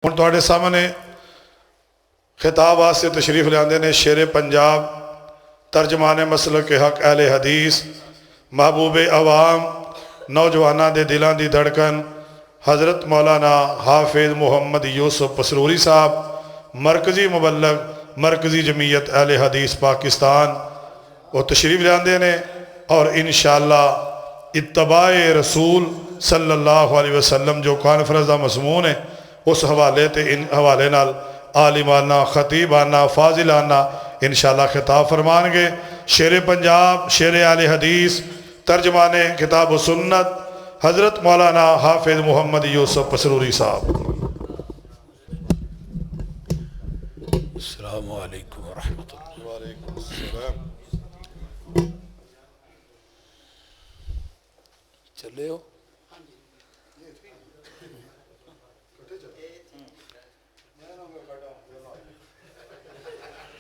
हुण तुहाडे सामने खिताब वास्ते तशरीफ लियाते ने शेरे पंजाब तर्जमाने मसलक के हक अहले हदीस महबूबे अवाम नौजवानों के दिलों की धड़कन हज़रत मौलाना हाफिज मुहम्मद यूसुफ पसरूरी साहब मरकजी मुबल्लग मरकजी जमीयत अहले हदीस पाकिस्तान वो तशरीफ लियाते ने और इंशाअल्लाह इत्तबाए रसूल सल्लल्लाहु अलैहि वसल्लम जो कॉन्फ्रेंस का मज़मून है उस हवाले ते इन हवाले नाल आलिमाना खतीबाना फाजिलाना इंशाअल्लाह खिताब फरमानगे। शेरे पंजाब शेरे आले हदीस तर्जमाने किताब सुन्नत हज़रत मौलाना हाफिज मुहम्मद यूसुफ पसरूरी साहब। अस्सलामु अलैकुम व रहमतुल्लाह। वालेकुम अस्सलाम। चले हो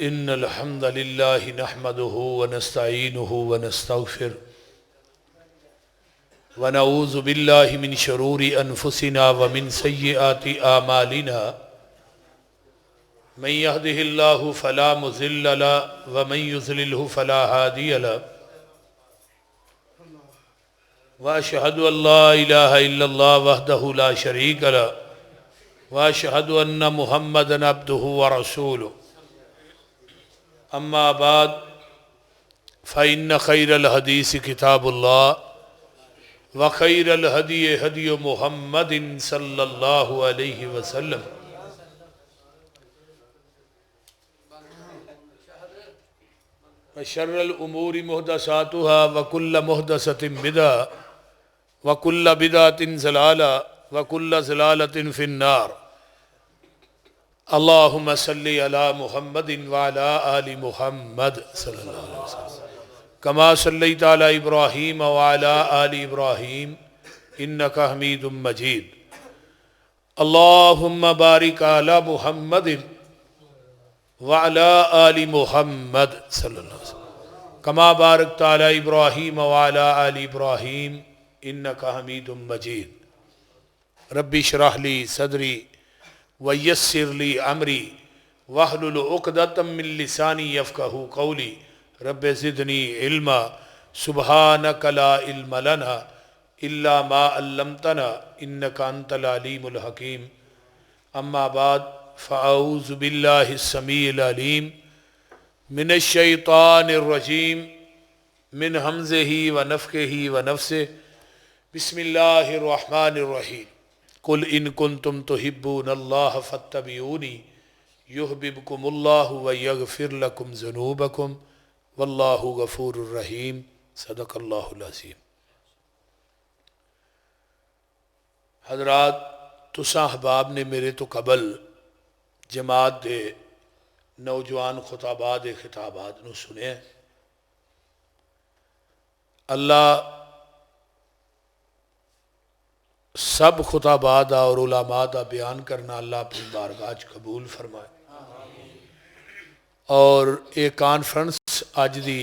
इन्नल हम्दलिल्लाहि नहमदुहु व नस्तईनुहु व नस्तगफिर व नऊज़ु बिल्लाहि मिन शुरूरि अनफुसिना व मिन सय्यिआति आमालिना मन यहदिहिल्लाहु फला मुज़िल्ल लहु व मन युज़लिल्हु फला हादिय लहु व अशहदु अल्ला इलाहा इल्लल्लाह वहदहु ला शरीक लहु व अशहदु अन्न मुहम्मदन अब्दुहु व रसूलुहु अम्मा बाद फ़इन्न खैरल हदीस किताबुल्लाह व खैरल हदी हदी मुहम्मदिन सल्लल्लाहु अलैहि वसल्लम व शर्रल उमूरि मुहदसातुहा व कुल्ल मुहदसतिन बिदअ व कुल्ल बिदअतिन ज़लाला व कुल्ल ज़लालतिन फिन्नार। अल्लाहुम्मा सल्लि अला मुहम्मदिन व अला आलि मुहम्मद सल्लल्लाहु अलैहि वसल्लम कमा सल्लैता अला इब्राहीम व अला आलि इब्राहीम इन्नका हमीदुम मजीद। अल्लाहुम्मा बारिक अला मुहम्मदिन व अला आलि मुहम्मद सल्लल्लाहु अलैहि वसल्लम कमा बारकता अला इब्राहीम व अला आलि इब्राहीम इन्नका हमीदुम मजीद। रब्बि इश्रह ली सदरी वयस्सिर ली अमरी वहलुल उक़दतम मिन लिसानी यफ़क़हू क़ौली रब्बि ज़िदनी इल्मा सुब्हानक ला इल्म लना इल्ला मा अल्लमतना इन्नका अंतल अलीमुल हकीम। अम्मा बाद फ़अऊज़ु बिल्लाहि स्समीइल अलीम मिनश शैतानिर रजीम मिन हमज़िही व नफ़्ख़िही व नफ़्सिही बिस्मिल्लाहिर रहमानिर रहीम। कुल इन कुन्तुम तुहिब्बूनल्लाह फत्तबिऊनी युहबिबकुमुल्लाहु व यग़फ़िर लकुम ज़ुनूबकुम वल्लाहु गफ़ूरुर रहीम। सदक़ल्लाहुल अज़ीम। हज़रात तुसां अहबाब ने मेरे तो कबल जमात दे नौजवान खुताबा दे खिताबात नूं सुने। अल्लाह सब खुताबाद और उलमा का बयान करना अल्लाह अपनी बारगाह कबूल फरमाए। और ये कॉन्फ्रेंस अज दी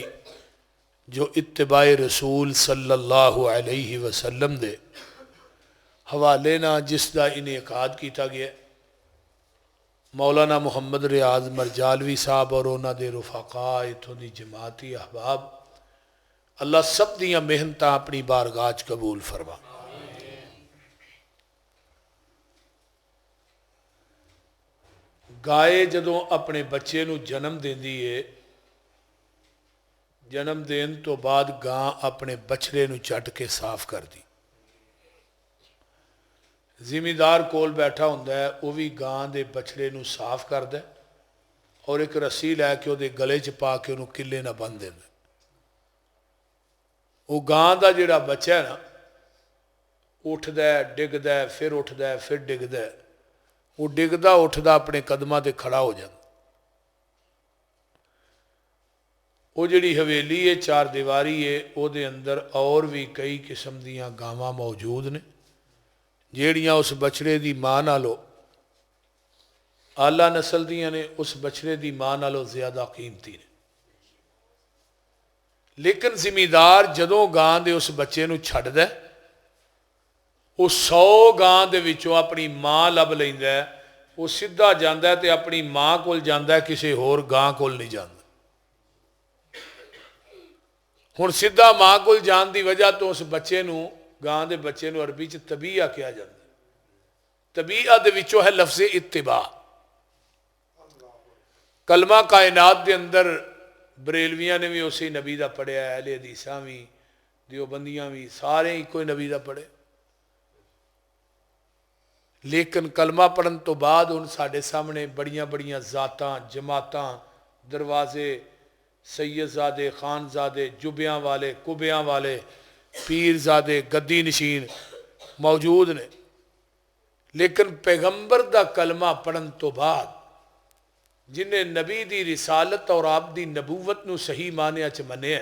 जो इत्तिबाए रसूल सल्लल्लाहु अलैहि वसल्लम दे हवाले ना जिसका इनेकाद किया गया मौलाना मुहम्मद रियाज मरजालवी साहब और उन्होंने रुफाका इतों की जमाती अहबाब अल्लाह सब दियां मेहनत अपनी बारगाह कबूल फरमा। गाय जदों अपने बच्चे नूं जन्म देंदी है जन्म देन तो बाद गां अपने बछड़े नूं चट के साफ करदी। जिमीदार कोल बैठा हुंदा है वह भी गां दे बछड़े नूं साफ करदा और एक रस्सी लैके उहदे गले च पा के उहनूं किले ना बन देंदा। वो गां दा जिहड़ा बच्चा है ना उठदा है डिगदा है फिर उठदा है फिर डिगदा है वो डिगदा उठदा अपने कदमां ते खड़ा हो जाता। वो जिहड़ी हवेली है चार दीवारी है उहदे अंदर और भी कई किस्म दीयां गावां मौजूद ने जिहड़ियां उस बछड़े की मां नालों आला नस्ल दीयां ने उस बछड़े की मां नालों ज़्यादा कीमती ने। लेकिन जिमीदार जदों गां दे उस बच्चे नूं छड्डदा वो 100 गां दे विचों अपनी मां लभ लैंदा है वो सीधा जाता है तो अपनी मां को जाता है, किसी होर गां को नहीं जाता। हुण सीधा मां को जान की वजह तो उस बच्चे नूं, गां दे बच्चे नूं अरबी च तबीया कहा जाता है। तबीया दे विचों है लफ्ज़ इत्तिबा। कलमा कायनात के अंदर बरेलवियां ने भी उसी नबी का पढ़िया, अहले हदीसां भी, दियोबंदियां भी, सारे इको नबी का पढ़े। लेकिन कलमा पढ़न तो बाद हुण साडे सामने बड़िया बड़िया जातां, जमातां, दरवाजे, सैयदजादे, खानजादे, जुबियां वाले, कुबियां वाले, पीरजादे, गद्दी नशीन मौजूद ने। लेकिन पैगंबर दा कलमा पढ़न तो बाद जिन्हें नबी दी रिसालत और आप दी नबूवत नूं सही मानिया च मन्निया,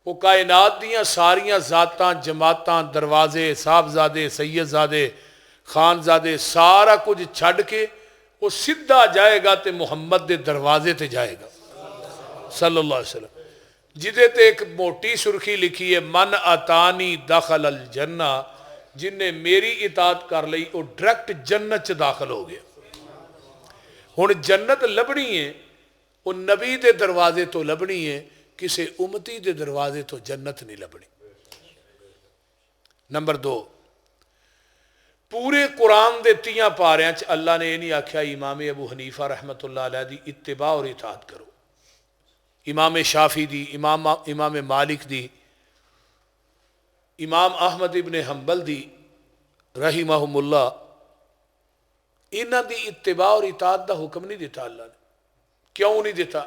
वो कायनात दियां सारियां जातां, जमातां, दरवाजे, साहबजादे, सैयदजादे, खानजादे, सारा कुछ छड़ के वो सीधा जाएगा तो मुहम्मद दे दरवाजे ते जाएगा सल्लल्लाहु अलैहि वसल्लम, जिदे ते एक मोटी सुर्खी लिखी है, मन अतानी दाखल अल जन्ना, जिन्हें मेरी इताअत कर ली वो डायरैक्ट जन्नत च दाखिल हो गया। हुण जन्नत लभनी है वो नबी दे दरवाजे तो लभनी है, किसी उम्मती दे दरवाजे तो जन्नत नहीं लभनी। नंबर 2, पूरे कुरान के 30 पारियां च अल्लाह ने यह नहीं आख्या इमाम अबू हनीफा रहमतुल्लाह अलैह दी इत्तिबा और इताअत करो, इमाम शाफी दी, इमाम मालिक दी, इमाम अहमद इब्ने हंबल दी रहीमहुमुल्लाह, इन्हां दी इत्तिबा और इताअत दा हुक्म नहीं दिता अल्लाह ने। क्यों नहीं दिता?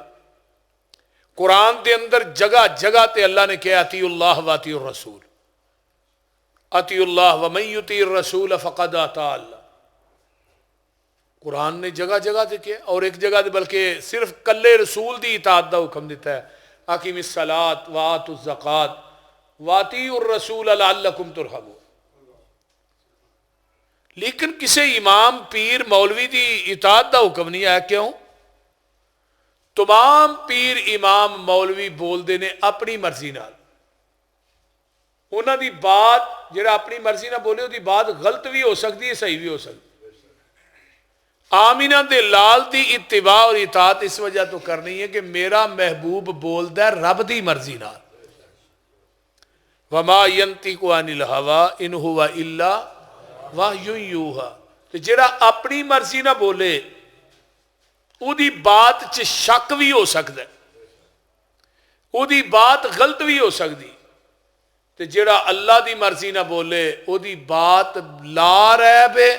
कुरान के अंदर जगह जगह ते अल्लाह ने कहा अतीउल्लाह व अतीउर रसूल, अतीउल्लाह व मन युतीर रसूल फ़क़द अता अल्लाह। कुरान ने जगह जगह से किया, और एक जगह से बल्कि सिर्फ कल्ले रसूल की इताअत का हुक्म दिता है, अकीमिस सलात व आतुज़ ज़कात व अतीउर रसूल लअल्लकुम तुरहमून। लेकिन किसी इमाम, पीर, मौलवी की इताअत का हुक्म नहीं आया। क्यों? तमाम पीर, इमाम, मौलवी बोलते ने अपनी मर्जी नाल, उन्हों की बात जो अपनी मर्जी ना बोले उसकी बात गलत भी हो सकती है, सही भी हो सकती। आमीना दे लाल की इत्तिबा और इताअत इस वजह तो करनी है कि मेरा महबूब बोलता है रब की मर्जी नाल, वमा यंतिकु अनिल हवा इन हुवा इल्ला वाह्युन यूहा। ते जेड़ा अपनी मर्जी ना बोले उदी बात च शक भी हो सकता है, उदी बात गलत भी हो सकती। ते जेड़ा अल्लाह की मर्जी ना बोले उदी बात ला रैब है,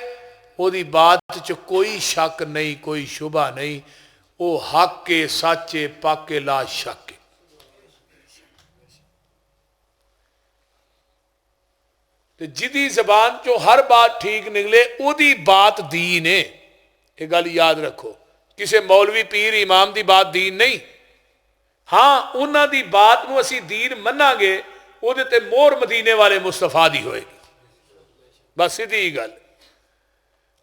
उदी बात च कोई शक नहीं, कोई शुबा नहीं, वो हक के, सच है, पक के, ला शक है। ते जिदी जबान चो हर बात ठीक निकले उदी बात दीन है। ये गल याद रखो, किसी मौलवी, पीर, इमाम की बात दीन नहीं। हाँ, उन्हों की बात को असी दीन मनांगे, उहदे ते मोहर मदीने वाले मुस्तफा दी होएगी, बस सीधी गल।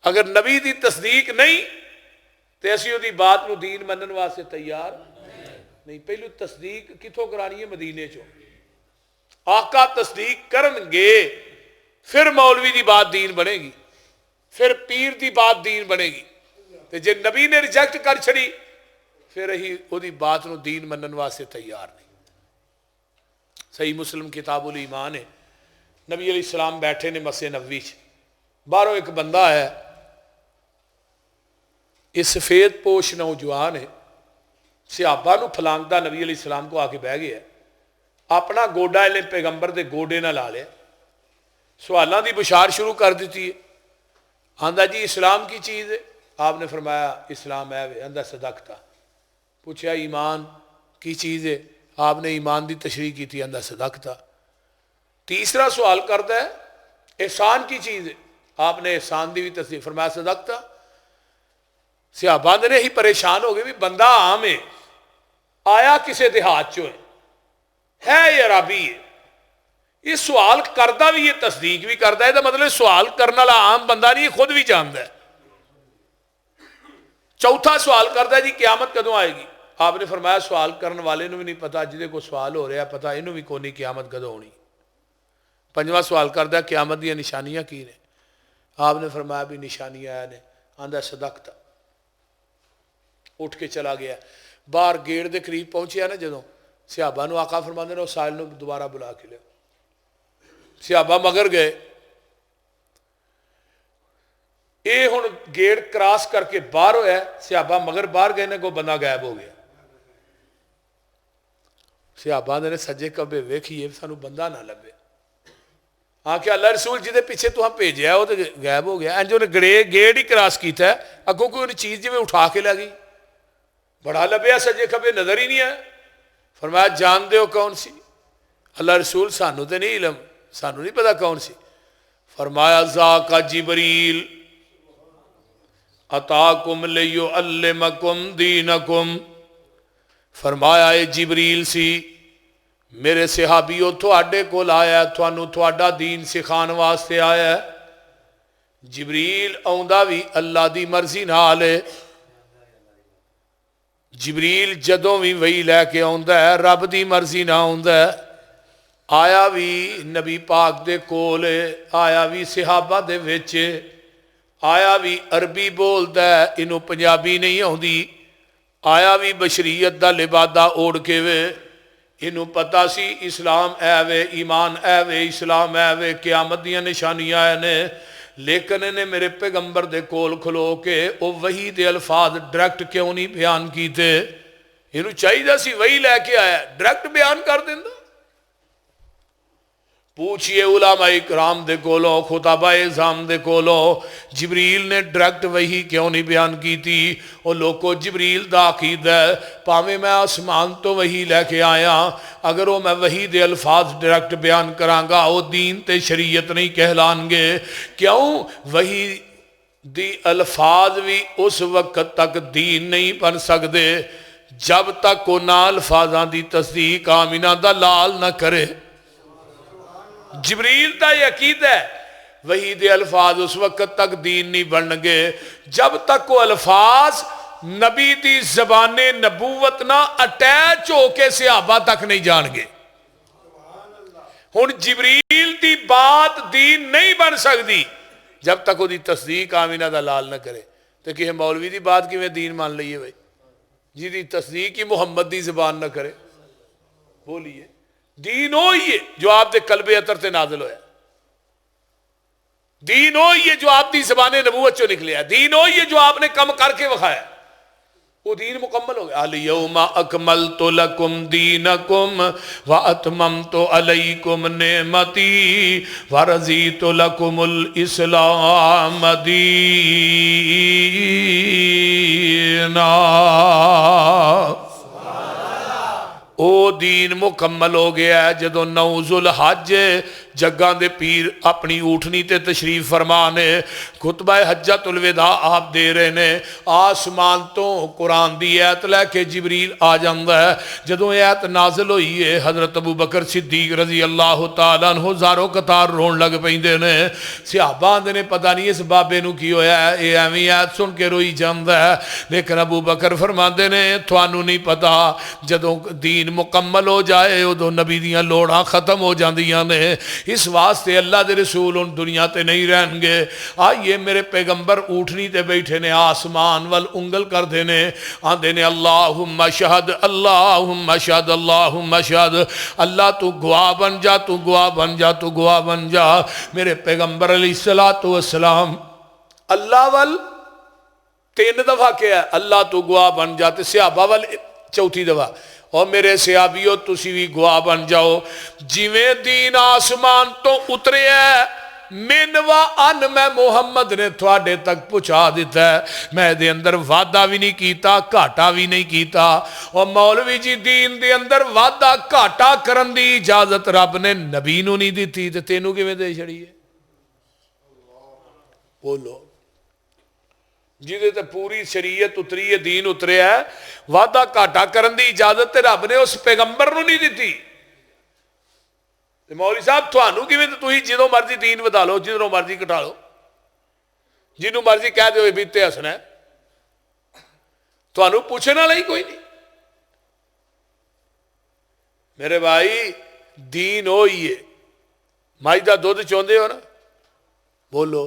अगर नबी की तस्दीक नहीं तो असी उहदी बात को दीन मनन वास्ते तैयार नहीं। पहलू तस्दीक कितों करानी है? मदीने चो। आका तस्दीक करनगे फिर मौलवी की बात दीन बनेगी, फिर पीर की बात दीन बनेगी। तो जे नबी ने रिजेक्ट कर छड़ी फिर अही उहदी बात को दीन मनन वास्ते तैयार नहीं। सही मुस्लिम किताबुल ईमान है, नबी अलैहिस्सलाम बैठे ने मस्जिद नबवी च, बाहरों एक बंदा है, इस सफेद पोश नौजवान है, सिहाबा नूं फलांगदा नबी अलैहिस्सलाम को आके बह गया, अपना गोडा इन्हें पैगंबर के गोडे ना ला लिया, सवालों की बुछार शुरू कर दी है। आंदा जी इस्लाम की चीज़ है? आपने फरमाया इस्लाम है वे। आंदा सदकता। पूछा ईमान की चीज़ है? आपने ईमान की तशरीह की थी। आंदा सदकता। तीसरा सवाल करता है एहसान की चीज़ है? आपने एहसान की भी तस्दीक फरमाया सदकता। सिहाबा ने ही परेशान हो गए भी बंदा आम है, आया किसी देहात चो है या अरबी है, ये सवाल करता भी है, तस्दीक भी करता है, तो मतलब सवाल करने वाला आम बंदा नहीं, खुद भी जानता है। चौथा सवाल करता है जी क्यामत कदों आएगी? आपने फरमाया सवाल करने वाले को भी नहीं पता, जिदे को सवाल हो रहा पता इनू भी कोई नहीं क्यामत कदों होनी। पंजवां सवाल करता है क्यामत दी निशानियां की ने? आपने फरमाया भी निशानियां ने, आंदा सदकता, उठ के चला गया। बाहर गेट के करीब पहुंचया ना जदों, सिहाबा नूं आका फरमांदे ने उस साहिल नूं दोबारा बुला के लिया। सिहाबा मगर गए। ये हुण गेट क्रॉस करके बाहर होया, सिहाबा मगर बाहर गए ने, कोई बंदा गायब हो गया। सिहाबा ने सज्जे कब्बे वेखिए सानू बंदा ना लभे। हाँ क्या अल्लाह रसूल जिदे पीछे तुहां भेजा वो तो गायब हो गया। इंज उन्हें गेट ही क्रॉस किया, अगों कोई उन्हें चीज़ जिवें उठा के लै गई। बड़ा लभ्या, सज्जे खब्बे नज़र ही नहीं आया। फरमाया जानते हो कौन सी? अल्लाह रसूल सानू तो नहीं इलम, सानू नहीं पता कौन सी। फरमाया ज़ाका जिबरील अताकुम लियुअल्लिमकुम दीनकुम। फरमाया ये जिबरील सी, मेरे सिहाबीओ तुहाडे कोल आया, तुहानू तुहाडा दीन सिखाने वास्ते आया। जिबरील आउंदा भी अल्लाह दी मर्जी नाल है। जिबरील जदों भी वही लैके आउंदा है, रब दी मर्जी ना आउंदा है। आया भी नबी पाक दे कोल, आया भी सिहाबा दे विच, आया भी अरबी बोलदा है, इनू पंजाबी नहीं आउंदी। आया भी बशरीयत दा लिबादा ओढ़ के वे, इनू पता सी इस्लाम है वे, ईमान है वे, इस्लाम है वे, क़यामत दियां निशानियां है ने। लेकिन इन्हें मेरे पैगंबर दे कोल खलो के वो वही दे अल्फाज डायरैक्ट क्यों नहीं बयान कीते? इनू चाहिए सी वही लैके आया, डायरैक्ट बयान कर देंदा। पूछिए उलामाए इकराम दे कोलों, खुताबाए ज़ाम दे कोलों, जिबरील ने डायरैक्ट वही क्यों नहीं बयान की थी? और लोगों जिबरील दा अकीदा है, भावें मैं आसमान तो वही लैके आया, अगर वो मैं वही दे अल्फाज डायरैक्ट बयान करांगा वो दीन ते शरीयत नहीं कहलानगे। क्यों? वही दी अल्फाज भी उस वक्त तक दीन नहीं बन सकते जब तक वो ना अल्फाजा की तस्दीक आमिना दा लाल ना करे। जिबरील का यह अकीदा है, वही दे अल्फाज उस वक्त तक दीन नहीं बनगे जब तक वो अल्फाज नबी दी ज़बाने नबूवत ना अटैच होके सिहाबा तक नहीं जाणगे। हुण जिबरील दी बात दीन नहीं बन सकती जब तक उसकी तस्दीक आमिना दा लाल ना करे। तो किसी मौलवी की बात किवें दीन मान लीए भाई, जिहदी तस्दीक ही मुहम्मद की ज़बान ना करे? बोलिए, दीन वो ही है जो आपके कल्बे अतर से नाजिल होया। दीन वो ही है जो आपकी ज़बाने नबूवत चो निकलिया। दीन वो ही है जो आपने कम करके विखाया, वो दीन मुकम्मल हो गया। अल-यौमा अकमलतु लकुम दीनकुम व अतममतु अलैकुम नेमती व रज़ीतु लकुमुल इस्लाम दीना। ओ दीन मुकम्मल हो गया है जदों 9 ज़ुल हज जग्गां दे पीर अपनी ऊठनी ते तशरीफ फरमा ने खुतबा हज्जतुल विदा आप दे रहे ने। आसमान तो कुरान दी आयत लैके जिबरील आ जांदा है। जदों आयत नाजिल हुई है हज़रत अबू बकर सिद्दीक रजी अल्लाह तआला अन्हु ज़ारो कतार रोन लग पैंदे ने। सिहाबा आंदे ने पता नहीं इस बाबे नूं की होया है, ये एवें आयत सुन के रोई जांदा है। लेकिन अबू बकर फरमांदे ने तुहानू नहीं पता जदों दीन मुकम्मल हो जाए उदों नबी दियां लोड़ां खत्म हो जांदियां ने। इस वास्ते अल्लाह दे रसूल उन दुनिया ते नहीं रहणगे। आइए मेरे पैगंबर ऊठनी ते बैठे ने, आसमान वल उंगल करते ने, आंदे ने अल्लाहुम्मा शहद अल्लाहुम्मा शहद अल्लाहुम्मा शहद। अल्लाह तू गवाह बन जा, तू गवाह बन जा, तू गवाह बन जा। मेरे पैगंबर अलैहिस्सलातु वस्सलाम अल्लाह वल 3 दफा क्या है, अल्लाह तू गवाह बन जा, ते सिहाबा वल 4थी दफा, और मेरे सिहाबियों तुसी भी गवाह बन जाओ। जिवें दीन आसमान तो उतरे मिन व अन मैं मुहम्मद ने थोड़े तक पहुँचा दिता है। मैं दे अंदर वादा भी नहीं किया, घाटा भी नहीं किया। और मौलवी जी दीन दे अंदर वादा घाटा करन दी इजाजत रब ने नबी नूं नहीं दी, ते तेनू किवें दे छड़ी है? बोलो, जिदे ते पूरी शरीयत उतरी है, दीन उतरे है, वादा घाटा करन दी इजाजत ते रब ने उस पैगंबर नूं नहीं दी। मौलवी साहब थानू किवें, तुसीं जिदों मर्जी दीन वधा लो, जिदों मर्जी घटा लो, जिन्हों मर्जी कह दो बीते हसना है, थानू पूछने वाला ही कोई नहीं। मेरे भाई दीन हो ही है। मझ का दुध चाहते हो ना, बोलो,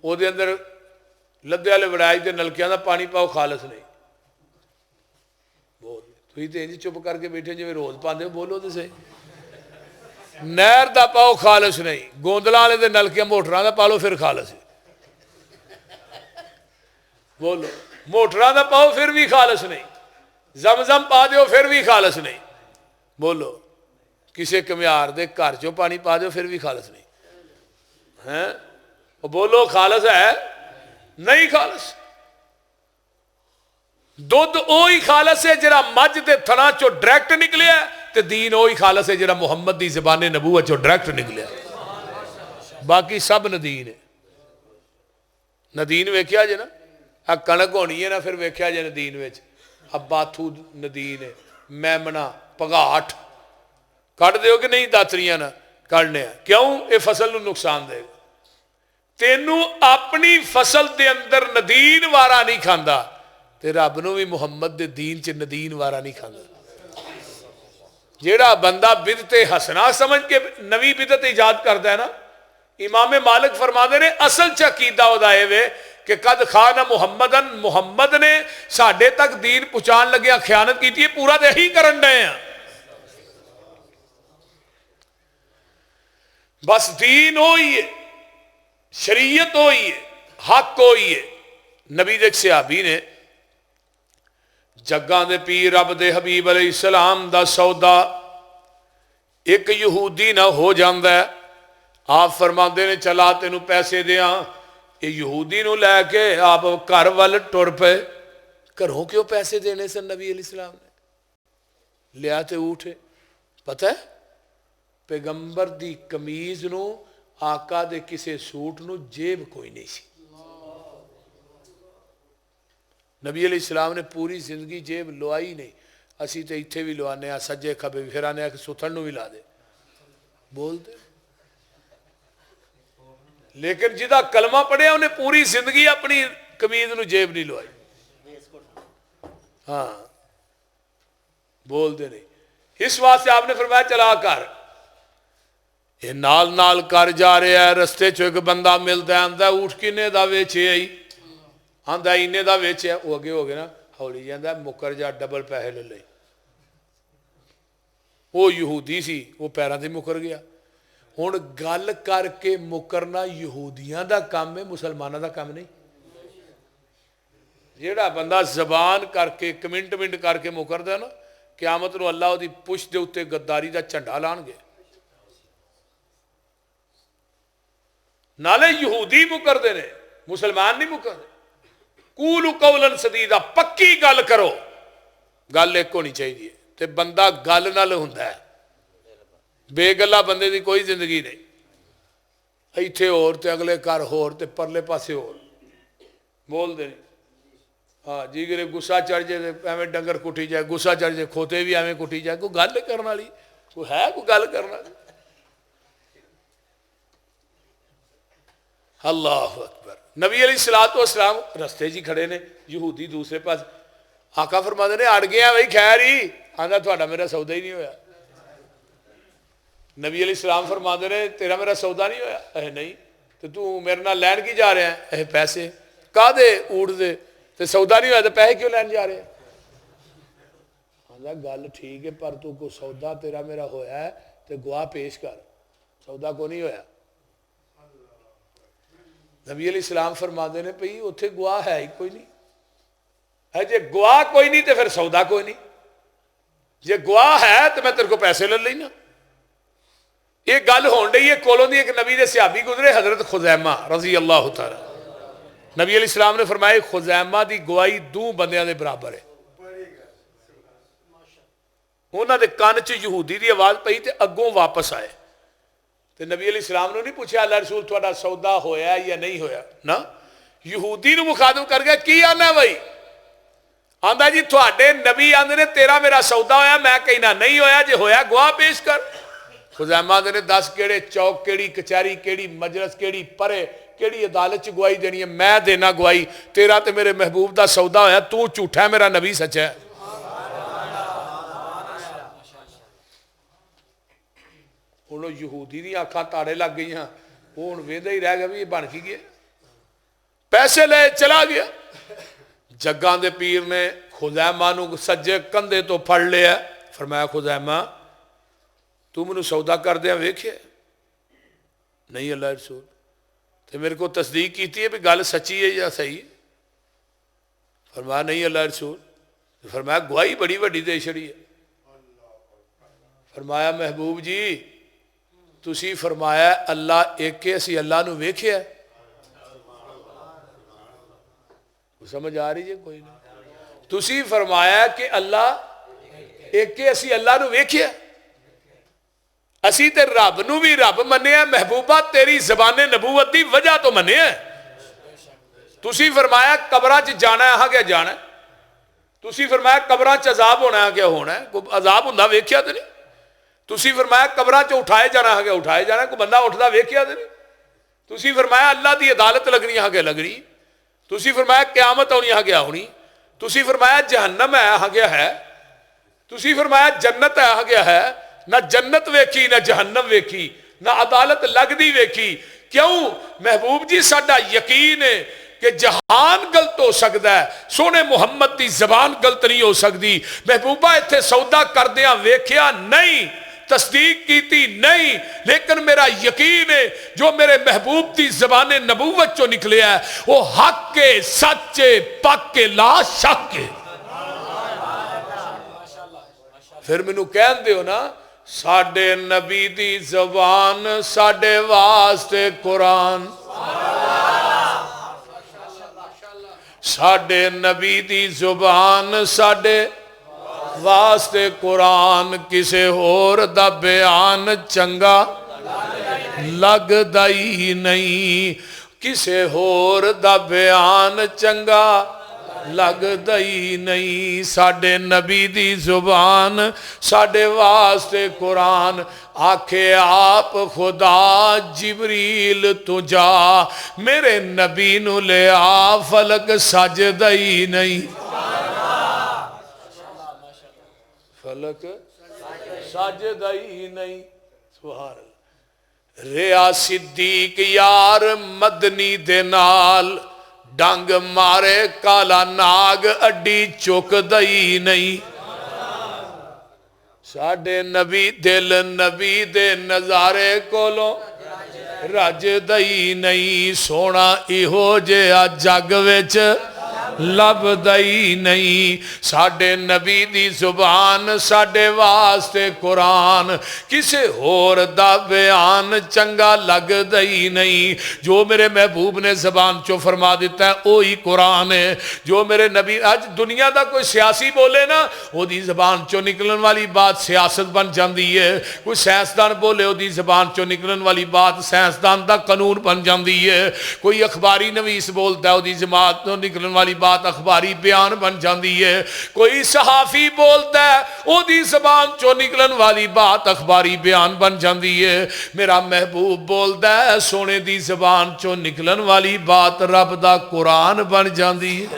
वो अंदर लद्दे वाले वड़ाई के नलकियां का पानी पाओ खालस नहीं। बोल तुम तो इंज चुप करके बैठे जिवें रोज पाते हो, बोलो तो सही। नहर का पाओ खालस नहीं, गोंदलों वाले दे नलकियां मोटरां का पा लो फिर खालस है। बोलो मोटरां का पाओ फिर भी खालस नहीं, जमजम पा दो फिर भी खालस नहीं। बोलो किसी कमियार दे घर चो पानी पा दो फिर भी खालस नहीं है। बोलो खालस है नहीं? खालस दुध ओही खालस है जिहड़ा मझ के थणा चो डायरैक्ट निकलिया, ते दीन ओही खालस है जिहड़ा मुहम्मद की ज़बाने नबूवत चो डायरैक्ट निकलिया। बाकी सब नदीन है। नदीन वेख्या जे ना, आ कणक होनी है ना, फिर वेख्या जे नदीन विच आ बाथू नदीन है, मैमना भगाठ कढ़ दो कि नहीं, दातरियां ना कढ़ने। क्यों? ये फसल नूं नुकसान देगा। तेनू अपनी फसल के अंदर नदीन वारा नहीं खांदा, ते रब नूं भी मुहम्मद दे दीन च नदीन वारा नहीं खांदा। जेड़ा बंदा बिदते हसना समझ के नवी बिदत ईजाद करता है ना, इमाम मालिक फरमाते ने असल च अकीदा उहदा इह वे कि कद खाना मुहम्मदन, मुहम्मद ने साडे तक दीन पहुंचाण लग्या खयानत की है, पूरा तो यही करन डए आ। बस दीन होई है, शरीयत होई है, हक होई है। नबी दे सहाबी ने जग्गां दे पीर रब दे हबीब अलैहिस्सलाम दा सौदा एक यहूदी ना हो जांदा है, आप फरमाते ने चला तेनू पैसे दिया, ये यहूदी नू लैके आप घर वाल टुर पे। घरों क्यों पैसे देने सन नबी अलैहिस्सलाम ने? लिया ते ऊठ। पता है पैगंबर दी कमीज नू आका दे किसे सूट नू जेब कोई नहीं सी। नबी अलैहिस्सलाम ने पूरी जिंदगी जेब लवाई नहीं। असी तो इत्थे भी लवाने आ, सज्जे खबे भी, फिर आने सुथन नू भी ला दे बोलते। लेकिन जिदा कलमा पढ़िया उन्हें पूरी जिंदगी अपनी कमीज नू जेब नहीं लवाई। हाँ बोलते नहीं। इस वास्ते आपने फरमाया चला कर, ये नाल नाल कर जा रहा है। रस्ते चो एक बंदा मिलता है, आंदा ऊठ किन्ने दा वेचे आई, आंदा इन्ने दा वेचे। वो अगे हो गया ना, हौली जाता मुकर जा, डबल पैसे ले ले। वो यहूदी सी, वो पैरों से मुकर गया। हुण गल करके मुकरना यहूदियों का काम है, मुसलमानों का काम नहीं। जेड़ा बंदा जबान करके कमिटमेंट करके मुकरदा ना, क्यामत नूं अल्लाह उहदी पुछ दे उत्ते गद्दारी का झंडा लाणगे। नाले यहूदी मुकरदे ने, मुसलमान नहीं मुकरदे। कूलू कौलन सदीदा, पक्की गल करो। गल एक होनी चाहिए ते बंदा गल नाल हुंदा है। बेगला बंदे की कोई जिंदगी नहीं। इत्थे होर ते अगले घर होर ते परले पासे होर बोलते नहीं। हाँ जी किरे गुस्सा चढ़ जाए एवं डंगर कुटी जाए, गुस्सा चढ़ जाए खोते भी एवं कुटी जाए। कोई गल करने वाली कोई है? कोई गल करना? अल्लाह अकबर। नबी अलैहिस्सलातु वस्सलाम रस्ते जी खड़े ने, यहूदी दूसरे पास। आका फरमाते ने अड़ गया बई खैर ही, आंदा तुहाडा मेरा सौदा ही नहीं होया। नबी अलैहिस्सलाम फरमाते ने तेरा मेरा सौदा नहीं होया? अह नहीं। तो तू मेरे नाल लैन की जा रहा है? अह पैसे। काहदे? ऊठ दे। तो सौदा नहीं होया तो पैसे क्यों लैन जा रहे? आंदा गल ठीक है, पर तू को सौदा तेरा मेरा होया है तो गवाह पेश कर। सौदा को नहीं होया। नबी अलैहिस्सलाम फरमाते ने भई उत्थे गवाह है ही कोई नहीं है। जे गवाह कोई नहीं तो फिर सौदा कोई नहीं। जे गवाह है तो मैं तेरे को पैसे ले लेना। ये गल होन रही है कोलों दी। एक नबी दे सहाबी गुजरे, हजरत खुजैमा रजी अल्लाह तआला। नबी अलैहिस्सलाम ने फरमाया खुजैमा दी गवाही दो बंदियां दे बराबर है। उन्हां दे कान च यहूदी दी आवाज पई ते अगों वापस आए। तो नबी अलैहिस्सलाम ने नहीं पूछा अल्लाह रसूल थोड़ा सौदा होया या नहीं होया ना। यहूदी नूं मुखातब कर गया की आना बई? आंदा जी थोड़े नबी आंदे ने तेरा मेरा सौदा होया, मैं कहना नहीं होया। जे होया गवाह पेश कर। खुजैमा ने दस केड़े चौक, केड़ी कचहरी, केड़ी मजलिस, केड़ी परे, केड़ी अदालत च गवाही देनी है? मैं देना गवाही तेरा ते मेरे महबूब का सौदा होया, तू झूठा है मेरा नबी सच्चा है। हुण यहूदी दी अखां ताड़े लग गई, हुण वेंदा ही रह गया भी ये बन की गया। पैसे ले चला गया। जग्गां दे पीर ने खुजैमा नूं सज्जे कंधे तो फड़ लिया, फरमाया खुजैमा तू मैनू सौदा करदियां वेखिया? नहीं अल्लाह रसूल। तो मेरे को तस्दीक की है भी गल सच्ची है या सही है? फरमाया नहीं अल्लाह रसूल। फरमाया गवाही बड़ी वड्डी दे छड़ी है। फरमाया महबूब जी तुसी फरमाया अल्लाह एक है, असी अल्लाह नूं वेखिया? समझ आ रही है कोई नहीं? तुसी फरमाया कि अल्लाह एक है, असी अल्लाह नूं वेखिया? असी ते रब नूं भी रब मन्निया, महबूबा तेरी ज़बाने नबूवत दी वजह तो मन्निया। तुसी फरमाया कबरां च जाना है, क्या जाना है? तुसी फरमाया कबरां च अजाब होना है, क्या होना है? कोई अजाब हुंदा वेखिया तो नहीं? तुसी फरमाया कबरां च उठाए जाना है, क्या उठाए जाना? कोई बंदा उठदा वेखिया तो नहीं? तुसी फरमाया अल्लाह दी अदालत लगनी है, क्या लगनी? तुसी फरमाया क़यामत होनी है, क्या होनी? तुसी फरमाया जहन्नम है, क्या है? तुसी फरमाया जन्नत है, क्या है? ना जन्नत वेखी ना जहन्नम वेखी, ना अदालत लगदी वेखी। क्यों? महबूब जी साडा यकीन है कि जहान गलत हो सकता है, सोने मुहम्मद की जबान गलत नहीं हो सकती। महबूबा इत्थे सौदा करदियां वेखिया नहीं, तस्दीक की नहीं, लेकिन मेरा यकीन है जो मेरे महबूब की जबाने नबूवत चो निकलिया है वो हक के, सच्चे, पक के, ला शक के। फिर मैनू कह दियो ना साडे नबी दी जबान साडे वास्ते कुरान, साडे नबी दी जुबान साडे वास्ते कुरान, किसे होर दा बयान चंगा लगदा ही नहीं, किसे होर दा बयान चंगा लगदा ही नहीं। साडे नबी दी जुबान साडे वास्ते कुरान, आखे आप खुदा जिबरील तू जा मेरे नबी नू ले आ, फलक सजदा ही नहीं, फलक सजदा ही नहीं। सुभान अल्लाह। रिया सिद्दीक यार मदनी दे नाल डंग मारे काला नाग अड्डी चुकदा ही नहीं। साडे नबी दिल नबी दे नजारे कोलों रजदा ही नहीं, सोना इहो जिहा जग विच लभदा ही नहीं। साडे नबी दी जुबान साडे वास्ते कुरान, किसे होर दा बयान चंगा लगदा ही नहीं। जो मेरे महबूब ने जबान चो फरमा दिता है वही कुरान है। जो मेरे नबी अज दुनिया का कोई सियासी बोले ना ओदी जबान चो निकलन वाली बात सियासत बन जाती है। कोई साइंसदान बोले ओदी जबान चो निकलन वाली बात साइंसदान का कानून बन जाती है। कोई अखबारी नवीस बोलता है ओदी जमात तो निकलन वाली बात अखबारी बयान बन जाती है। कोई सहाफी बोलता है ओदी जबान चो निकलन वाली बात अखबारी बयान बन जाती है। मेरा महबूब बोलता है सोने दी जबान चो निकलन वाली बात रब दा कुरान बन जाती है।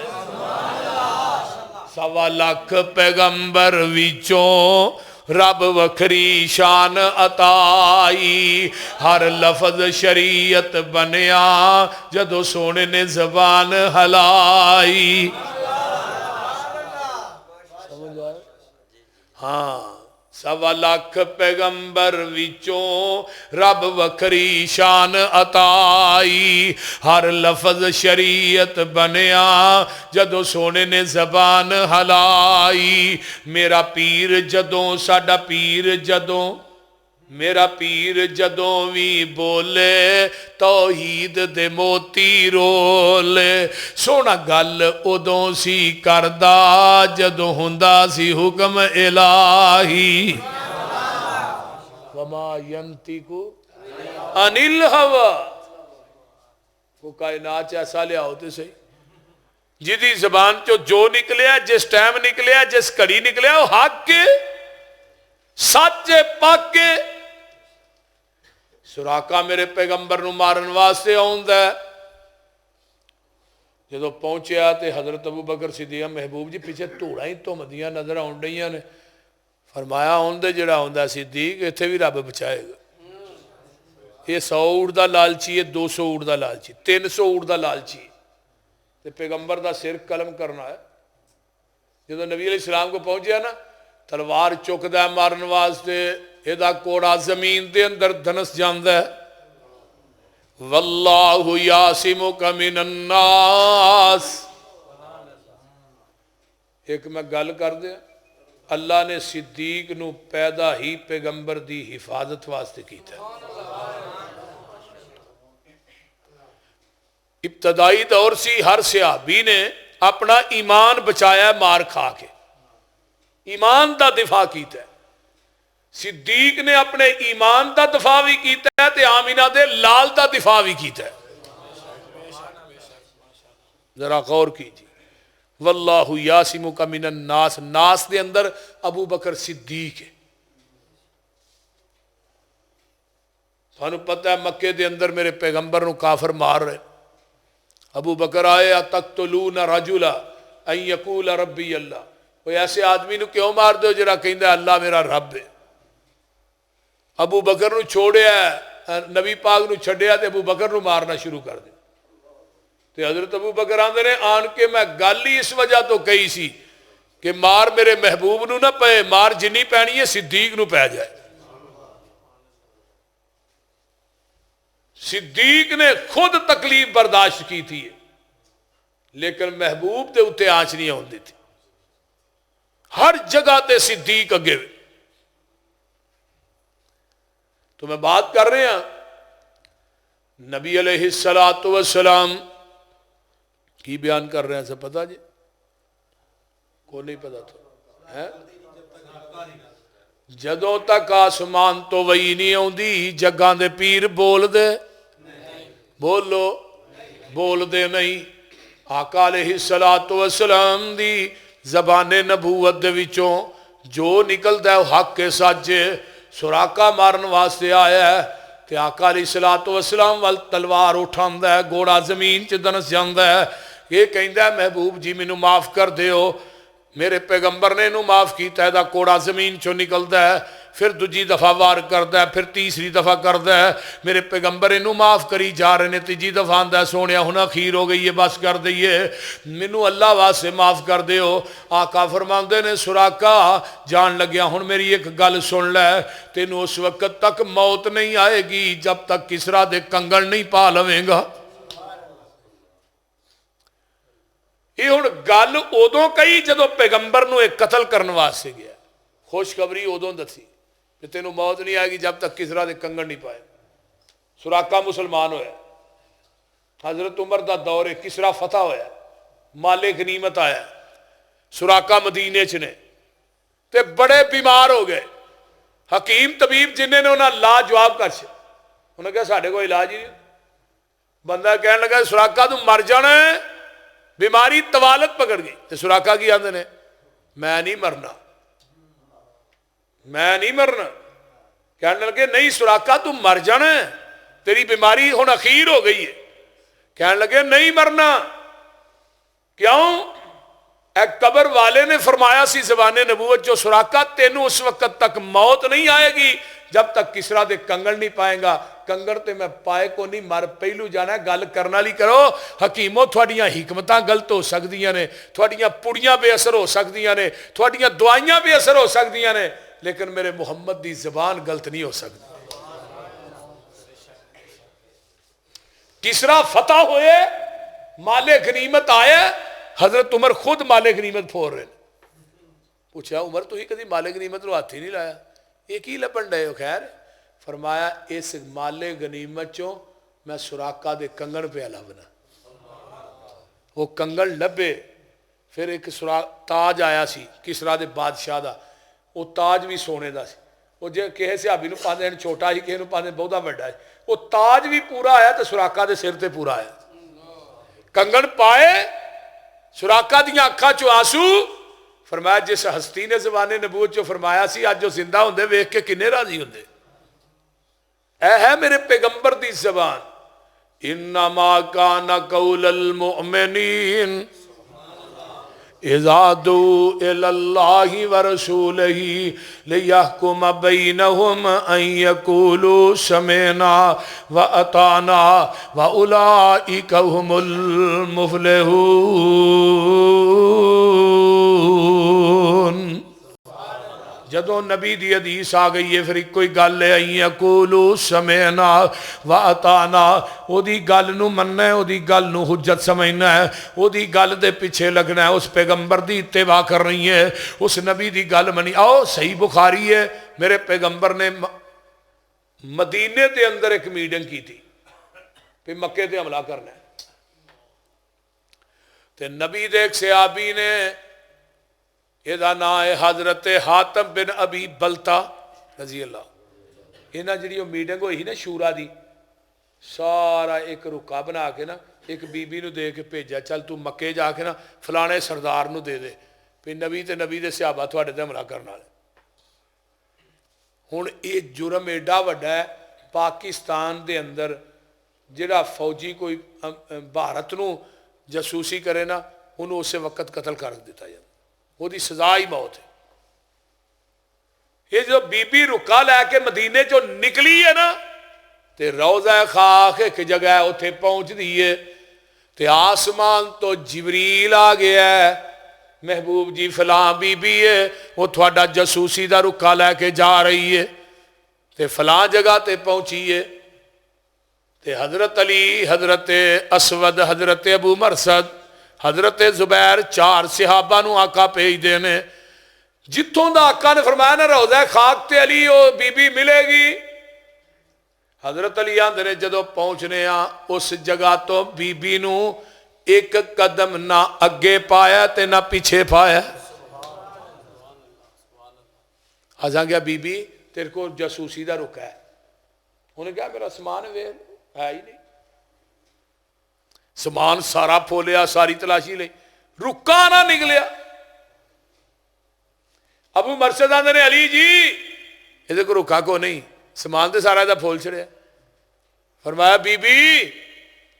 1.25 लाख पैगंबर विचों रब वखरी शान अताई, हर लफज शरीयत बनया जदों सोने ने जबान हलाई। समझ आया? हाँ 1.25 लाख पैगंबर विचों रब वखरी शान अताई, हर लफज शरीयत बनया जदों सोने ने जबान हलाई। मेरा पीर जदों साडा पीर जदों मेरा पीर जदों भी बोले तौहीद दे मोती रोले। सोना गल उदों सी करदा जदों हुंदा सी हुक्म इलाही। वमा यंतिकु अनिल हवा। को कायनात ऐसा लिया होते सही जिदी जबान चो जो निकलिया जिस टाइम निकलिया जिस घड़ी निकलिया वो हक के सच पक के। सुराका मेरे पैगंबर नूं मारन वास्ते आउंदा है। जदों पहुंचा तो हजरत अबू बकर सिद्दीक महबूब जी पीछे धूड़ा ही धुमदियां नजर आउण डईयां ने। फरमाया आउंदे जिहड़ा आउंदा सिद्दीक इत्थे भी रब बचाएगा। ये 100 ऊँट दा लालची है, 200 ऊँट दा लालची, 300 ऊँट दा लालची। तो पैगंबर का सिर कलम करना है। जो नबी अलैहिस्सलाम को पहुंचा ना, तलवार चुकदा मारन वास्ते, एदा कोड़ा जमीन के अंदर धनस जाता है। वल्लाहु यासिमुका मिनन्नास। एक मैं गल कर दिया, अल्लाह ने सिद्दीक नू पैदा ही पैगंबर की हिफाजत वास्ते किया। इब्तदाई दौर सी, हर सहाबी ने अपना ईमान बचाया मार खा के, ईमान का दिफा किया। सिद्दीक ने अपने ईमान का दिफा भी किया ते आमिना दे लाल का दिफा भी किया। जरा गौर कीजिए, वल्लाहु यासिमुका मिनन नास, नास दे अंदर अबू बकर सिद्दीक है। थानू पता है मक्के दे अंदर मेरे पैगंबर नू काफर मार रहे। अबू बकर आए, तक़्तुलून रजुला अन यक़ूल रब्बी अल्लाह। कोई ऐसे आदमी नू क्यों मार दो जरा कहंदा अल्लाह मेरा रब है। अबू बकर नू छोड़िया, नबी पाक नू छड्डिया ते अबू बकर नू मारना शुरू कर दिया। तो हजरत अबू बकर आंदे ने, आन के मैं गल ही इस वजह तो कही सी कि मार मेरे महबूब नू ना पे, मार जिन्नी पैनी है सिद्दीक नू पै जाए। सिद्दीक ने खुद तकलीफ बर्दाश्त की थी, लेकिन महबूब के उत्ते आंच नहीं आती थी। हर जगह ते सिद्दीक अगे। तो मैं बात कर रहे हैं नबी अलैहिस्सलातु वस्सलाम की बयान कर रहे हैं, सब पता जी को नहीं पता तो है। जदों तक आसमान तो वही नहीं आती, जग्गां दे पीर बोल दे, बोलो बोल दे नहीं। आका अलैहिस्सलातु वस्सलाम दी ज़बाने नबूवत दे विचों जो निकलदा है हक के सच। सुराका मारन वास्ते आया है ते आका अलैहिस्सलातु वस्सलाम वल तलवार उठांदा है, घोड़ा जमीन च दनस जांदा है। ये कहंदा है महबूब जी मैनू माफ कर दिओ। मेरे पैगंबर ने इनू माफ किया, इहदा कोड़ा जमीन चो निकलता है, फिर दूजी दफा वार करता है, फिर तीसरी दफा करता है। मेरे पैगंबर इनू माफ करी जा रहे हैं। तीजी दफा आंदा है सोनिया हुण अखीर हो गई है, बस कर दईए, मैनू अल्लाह वास्ते माफ कर दिओ। आका फरमांदे ने सुराका जान लग्या हुण मेरी एक गल सुन लै, तेनू उस वक्त तक मौत नहीं आएगी जब तक किसरा दे कंगन नहीं पा लवेगा। ये हुण गल उदों कही जदों पैगंबर नू एक कतल करने वास्ते गया। खुशखबरी उदों दसी कि तेनू मौत नहीं आएगी जब तक किसरा दे कंगन नहीं पाए। सुराका मुसलमान होया, हजरत उमर दा दौर है, किसरा फतह होया, माले गनीमत आया, सुराका मदीने च ने ते बड़े बीमार हो गए। हकीम तबीब जिन्हें ने उन्हें लाजवाब कर छे, उन्हें कहा साढ़े कोई इलाज ही नहीं। बंदा कहने लगा सुराका तू मर जाना है, बीमारी तवालत पकड़ गई। तो सुराका की आंदे ने मैं नहीं मरना, मैं नहीं मरना। कहने लगे नहीं सुराका तू मर जाना है, तेरी बीमारी हुण अखीर हो गई है। कहने लगे नहीं मरना। क्यों? एक कबर वाले ने फरमाया सी ज़बाने नबूवत जो सुराका तेनू उस वक्त तक मौत नहीं आएगी जब तक किसरा दे कंगन नहीं पाएगा। कंगन ते मैं पाए को नहीं, मर पहलू जाना। गल करने वाली करो हकीमों, थोड़ियां हिकमतां गलत हो सकदियां ने, थोड़ियां पुड़ियां बेअसर हो सकदियां ने, थोड़ियां दवाइयां बेअसर हो सकदियां ने, लेकिन मेरे मुहम्मद की जबान गलत नहीं हो सकती। किसरा फतह होए, माले गनीमत आए, हजरत उमर खुद माले गनीमत फोड़ रहे। पूछा उमर तुम कभी माले गनीमत हाथ ही नहीं लाया, ये की लपन डे हो? खैर फरमाया इस माले गनीमत चो मैं सुराका दे कंगन पे लभना। वो कंगन लभे, फिर एक ताज आया सी किसरा दे बादशाह का, वो ताज भी सोने का सी। वो जे किसी सिहाबी नूं पांदे ने छोटा ही, किसी नूं पांदे बहुता वड्डा है। वो ताज भी पूरा आया तो सुराका दे सिर ते पूरा आया। कंगन पाए, सुराका दियां अखां चो आंसू। फरमाया जिस हस्ती ने ज़बाने नबूवत चो फरमाया सी अज वो जिंदा होंदे वेख के किन्ने राजी होंदे। ऐ है मेरे पैगंबर दी ज़बान, इन्नमा काना कौलल मुमिनीन इज़ादू इलल्लाहि व रसूलिही लियहकुम बैनहुम अन यक़ूलू समिअना व अताना व उलाइका हुमुल मुफ़लिहून। जदों नबी दी हदीस आ गई है फिर एक कोई गल है यक़ूलू समिअना व अताना, ओदी गल नूं मनना है, ओदी गल नूं हुज्जत समझना है, ओदी गल दे पिछे लगना है, उस पैगंबर दी इत्तिबा करनी है, उस नबी दी गल मनी। आओ सही बुखारी है, मेरे पैगंबर ने मदीने के अंदर एक मीटिंग की थी भी मक्के ते हमला करना है, ते नबी दे एक सहाबी ने, ਇਹਦਾ नाम है हजरत हातम बिन अबी बलता रजी अल्लाह। इन्हें जी मीटिंग हुई ना शूरा की, सारा एक रुका बना के ना एक बीबी नूं दे के भेजा, चल तू मक्के जाके ना फलाने सरदार नूं दे दे भी नबी ते नबी दे सहाबा तुहाडे ते हमला करने वाले। हुण ये जुर्म एडा वड्डा है, पाकिस्तान दे अंदर जिहड़ा फौजी कोई भारत नूं जासूसी करे ना उन्होंने उस वक्त कतल कर दिता जाए, ਉਹਦੀ सजा ही मौत है। ये जो बीबी रुका लैके मदीने चो निकली है ना, तो रौज़ा खाक एक जगह उत्थे पहुंचती है, तो आसमान तो जिबरील आ गया है, महबूब जी फलां बीबी है वो थोड़ा जासूसी का रुका लैके जा रही है, तो फलां जगह ते पहुंची है। तो हजरत अली, हजरत असवद, हजरत अबू मरसद, हजरत जुबैर, चार सहाबा नूं आका भेजते ने, जिथों दा आका ने फरमाया ना रौज़ा खाक ते अली वो बीबी मिलेगी। हजरत अली आंदे ने जदों पहुंचने आ उस जगह तो बीबी नूं एक कदम ना अगे पाया ते ना पीछे पाया। असां क्या बीबी तेरे को जासूसी का रुका है, उन्हें कहा मेरा समान वे है ही नहीं, समान सारा फोलिया, सारी तलाशी ली, रुका ना निकलिया। अबू मरसद आंदे ने अली जी ये को रुका को नहीं, समान तो सारा इहदा फोल छड़िया। फरमाया बीबी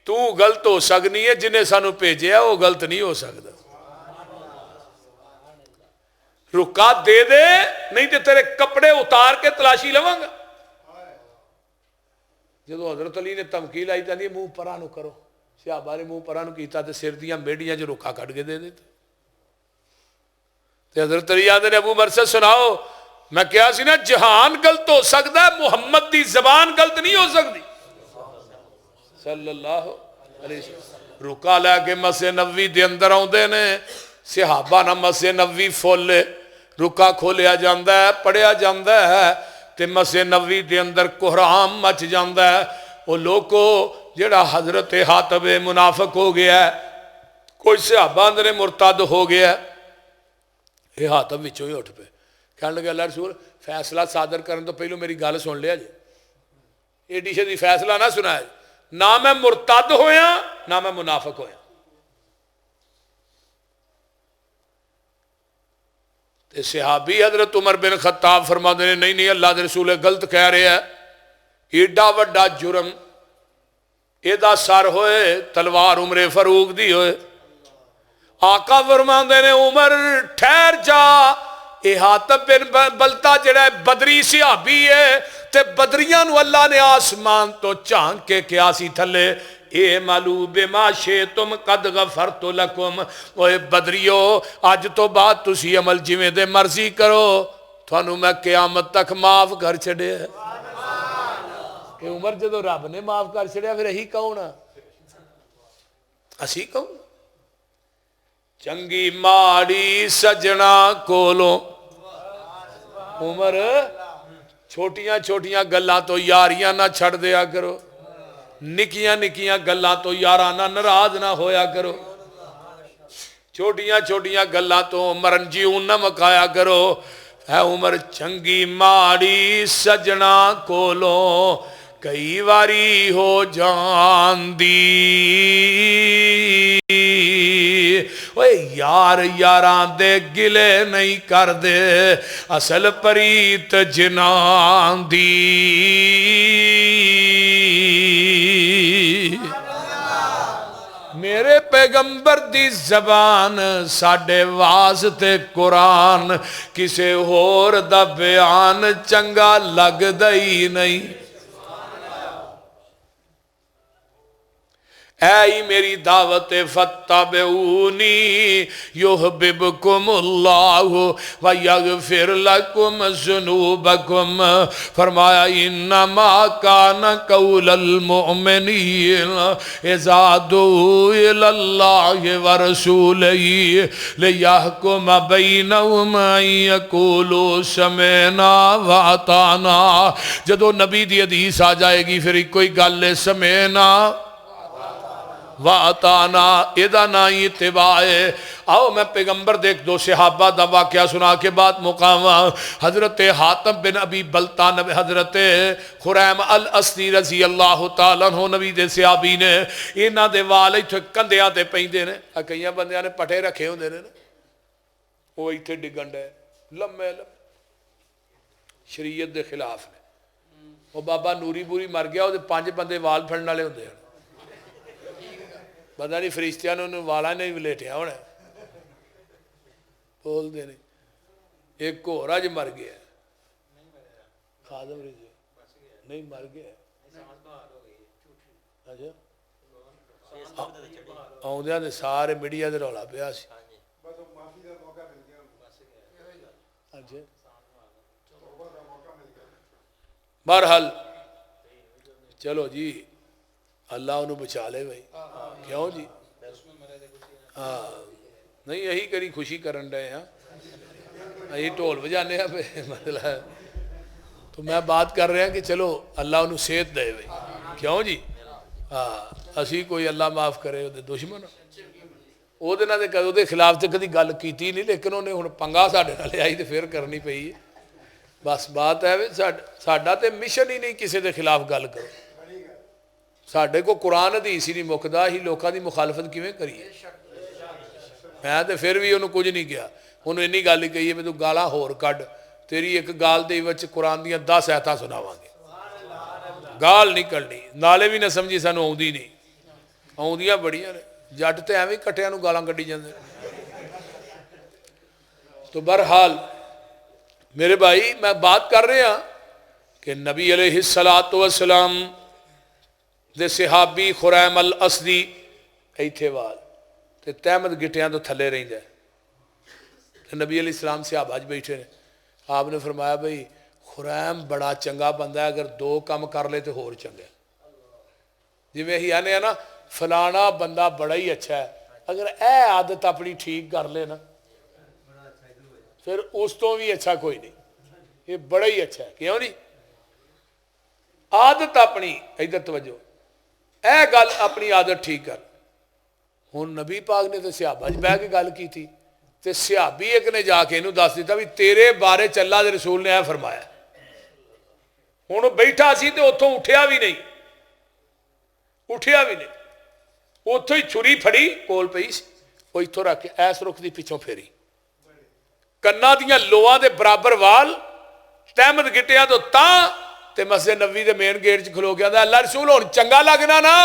तू गलत हो सकनी है, जिन्हें सानू भेजिया वो गलत नहीं हो सकता, रुका दे दे नहीं तो तेरे कपड़े उतार के तलाशी लवांगा। जो हजरत अली ने धमकी लाई जाती मुंह परा नूं करो, सहाबा ने मुंह परा नूं कीता ते सिर दियां मेढ़ियां च रुका कट के दे दिता। ते हजरत अली आंदे ने अबू मरसद सुनाओ, मैं क्या सी ना जहान गलत हो सकता है, मुहम्मद की जबान गलत नहीं हो सकती सल्लल्लाहु अलैहि वसल्लम। रुका लैके मस्जिद नबवी दे अंदर आउंदे ने, सहाबा ना मस्जिद नबवी फुल रुका खोलिया जाता है, पढ़िया जाता है, ते मस्जिद नबवी दे अंदर कोहराम मच जाता है। वो लोगो जेड़ा हजरत हातब मुनाफिक हो गया, कोई सहाबा ने मुरतद हो गया, ये हातब विचों ही उठ पे कहने लगे अल्लाह रसूल फैसला सादर करने तो पहले मेरी गल सुन लिया जी, एडी छेती फैसला ना सुनाया, ना मैं मुरतद होया ना मैं मुनाफिक होया। ते सहाबी हजरत उमर बिन खत्ताब फरमाते ने नहीं नहीं अल्लाह के रसूल गलत कह रहे हैं, एडा वड्डा जुर्म एदा सर होए तलवार उमरे फरूक दी होए। आका फरमाते ने उमर ठहर जा, ये हातब बिन बलता जेड़ा बदरी सहाबी है, ते बदरियां नूं अल्लाह ने आसमान तो झांक के क्या सी थले, ए मालू बेमा शे तुम कद गफरतु लकुम, ओए बदरियो अज तो बाद तुसी अमल जिवें दे मर्जी करो, थानू मैं क़यामत तक माफ कर छड़िया। उमर जो रब ने माफ कर छड़िया फिर अही कौन असी कौन। चंगी माड़ी सजना कोलों उमर छोटिया छोटिया गल्लां तो यारियां ना छड़ दिया करो, निकिया निकिया गल्लां तो यारां ना नाराज ना होया करो, छोटिया छोटिया गल्लां तो मरन जीवन ना मकाया करो। है उमर चंगी माड़ी सजना कोलों कई वारी हो जांदी, ओए यार यारां दे गिले नहीं कर दे, असल परीत जिनां दी। मेरे पैगंबर दी जबान साडे वास्ते कुरान, किसे होर दा बयान चंगा लगदा ही नहीं। ऐ मेरी दावत फत्तबिऊनी युहब्बिबकुमुल्लाहु व यगफिर लकुम ज़ुनूबकुम। फरमाया इन्नमा काना कौलल मुमिनीन इज़ा दुऊ इलल्लाहि व रसूलिही लियहकुम बैनहुम अन यक़ूलू समिअना व अताना। जदों नबी दी हदीस आ जाएगी फिर इको ही गल है, समिअना वाताना, एदा ना ही इत्तिबा है। आओ मैं पैगंबर देख दो सहाबा दा वाकया सुना के बाद मुकामा। हजरत हातिम बिन अबी बलतान, हजरत खुरैम अल असदी रजी अल्लाह तआला अन्हु नबी दे सहाबी ने, इन्हां दे वाल इत्थे कंधियां ते पैंदे ने। कई बंदियां ने पटे रखे होंदे ने, वो इत्थे डिगण डे लम्मे लम्मे, शरीयत दे खिलाफ ने। वो बाबा नूरी बूरी मर गया, वो 5 बंदे वाल फड़न वाले होंदे हैं। पता नहीं फरिश्तियां ने वाला नहीं वलेटिया होना, बोलते नहीं। एक होर अज मर गया, खादम नहीं मर गया। अच्छा आउंदियां दे सारे मीडिया दे रौला पिया सी। अच्छा बहरहाल चलो जी, अल्लाह उन्होंने बचा ले भाई, क्यों जी। हाँ नहीं यही करी खुशी करन रहे हैं, यही ढोल बजाने मतलब। तो मैं बात कर रहा कि चलो अल्लाह उन्होंने सेहत दे भाई, क्यों जी। हाँ असी कोई अल्लाह माफ़ करे वो दुश्मन, वो खिलाफ तो कभी गल की नहीं, लेकिन उन्हें हुण पंगा साडे नाल आई तो फिर करनी पई है। बस बात है साडा तो मिशन ही नहीं किसी के खिलाफ गल करो। साढ़े को कुरान हदीस ही नहीं मुकदा, ही लोगों की मुखालफत किवें करिए। मैं तो फिर भी उन्होंने कुछ नहीं किया, उन्होंने इन्नी गल ही कही है, मैं तू गालां होर कढ़, तेरी एक गाल दे विच कुरान दियां 10 आयतां सुनावांगे। गाल नहीं कढ़नी, नाले भी ना समझी सानू आउंदी नहीं, आउंदियां बड़ियां ने। जट तो एवं कट्टियां नूं गालां कढ़ी जांदे। तो बहरहाल मेरे भाई मैं बात कर रहा कि नबी अलैहिस्सलातु वस्सलाम दे सहाबी खुरैम अल असदी इत्थे वाल ते तहमद गिटियां तो थले रहिंदा है। नबी अलैहिस्सलाम सहाबा च बैठे ने, आपने फरमाया भाई खुरैम बड़ा चंगा बंदा है, अगर 2 काम कर ले तो होर चंगा। जिवें असीं आने ना फलाना बंदा बड़ा ही अच्छा है, अगर यह आदत अपनी ठीक कर ले ना फिर उस तो भी अच्छा कोई नहीं, ये बड़ा ही अच्छा है। क्यों नहीं, आदत अपनी इधर तवज्जो, यह गल अपनी आदत ठीक कर। हुण नबी पाक ने तो सहाबा च बह के गल की थी, तो सहाबी एक ने जाके इनू दस दिता भी तेरे बारे च अल्लाह दे रसूल ने यह फरमाया। हुण बैठा सी तो उतों उठिया भी नहीं, उठिया भी नहीं, उतों ही छुरी फड़ी कोल पई सी, वो इत्थों रख के ऐस रुख दी पिछों फेरी, कन्ना दियां लोआं दे बराबर वाल, तहमद गिटिया तो ते मस्जिद नबी दे मेन गेट च खलो गया। अल्लाह रसूल हुण चंगा लगना ना।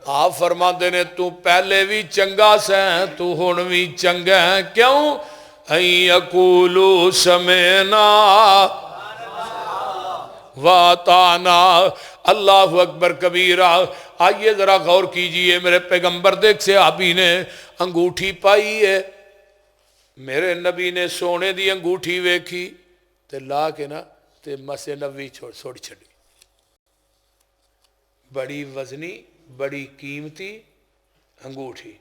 आप फरमाते ने तू पहले भी चंगा सैं, तू हुण भी चंगा है। क्यों, यकूलू समेना वाताना, अल्लाह अकबर कबीरा। आइए जरा गौर कीजिए, मेरे पैगंबर देख से सहाबी ने अंगूठी पाई है, मेरे नबी ने सोने की अंगूठी वेखी ते ला के ना ते मस्जिद नबी छोड़ छड़ी। बड़ी वजनी बड़ी कीमती अंगूठी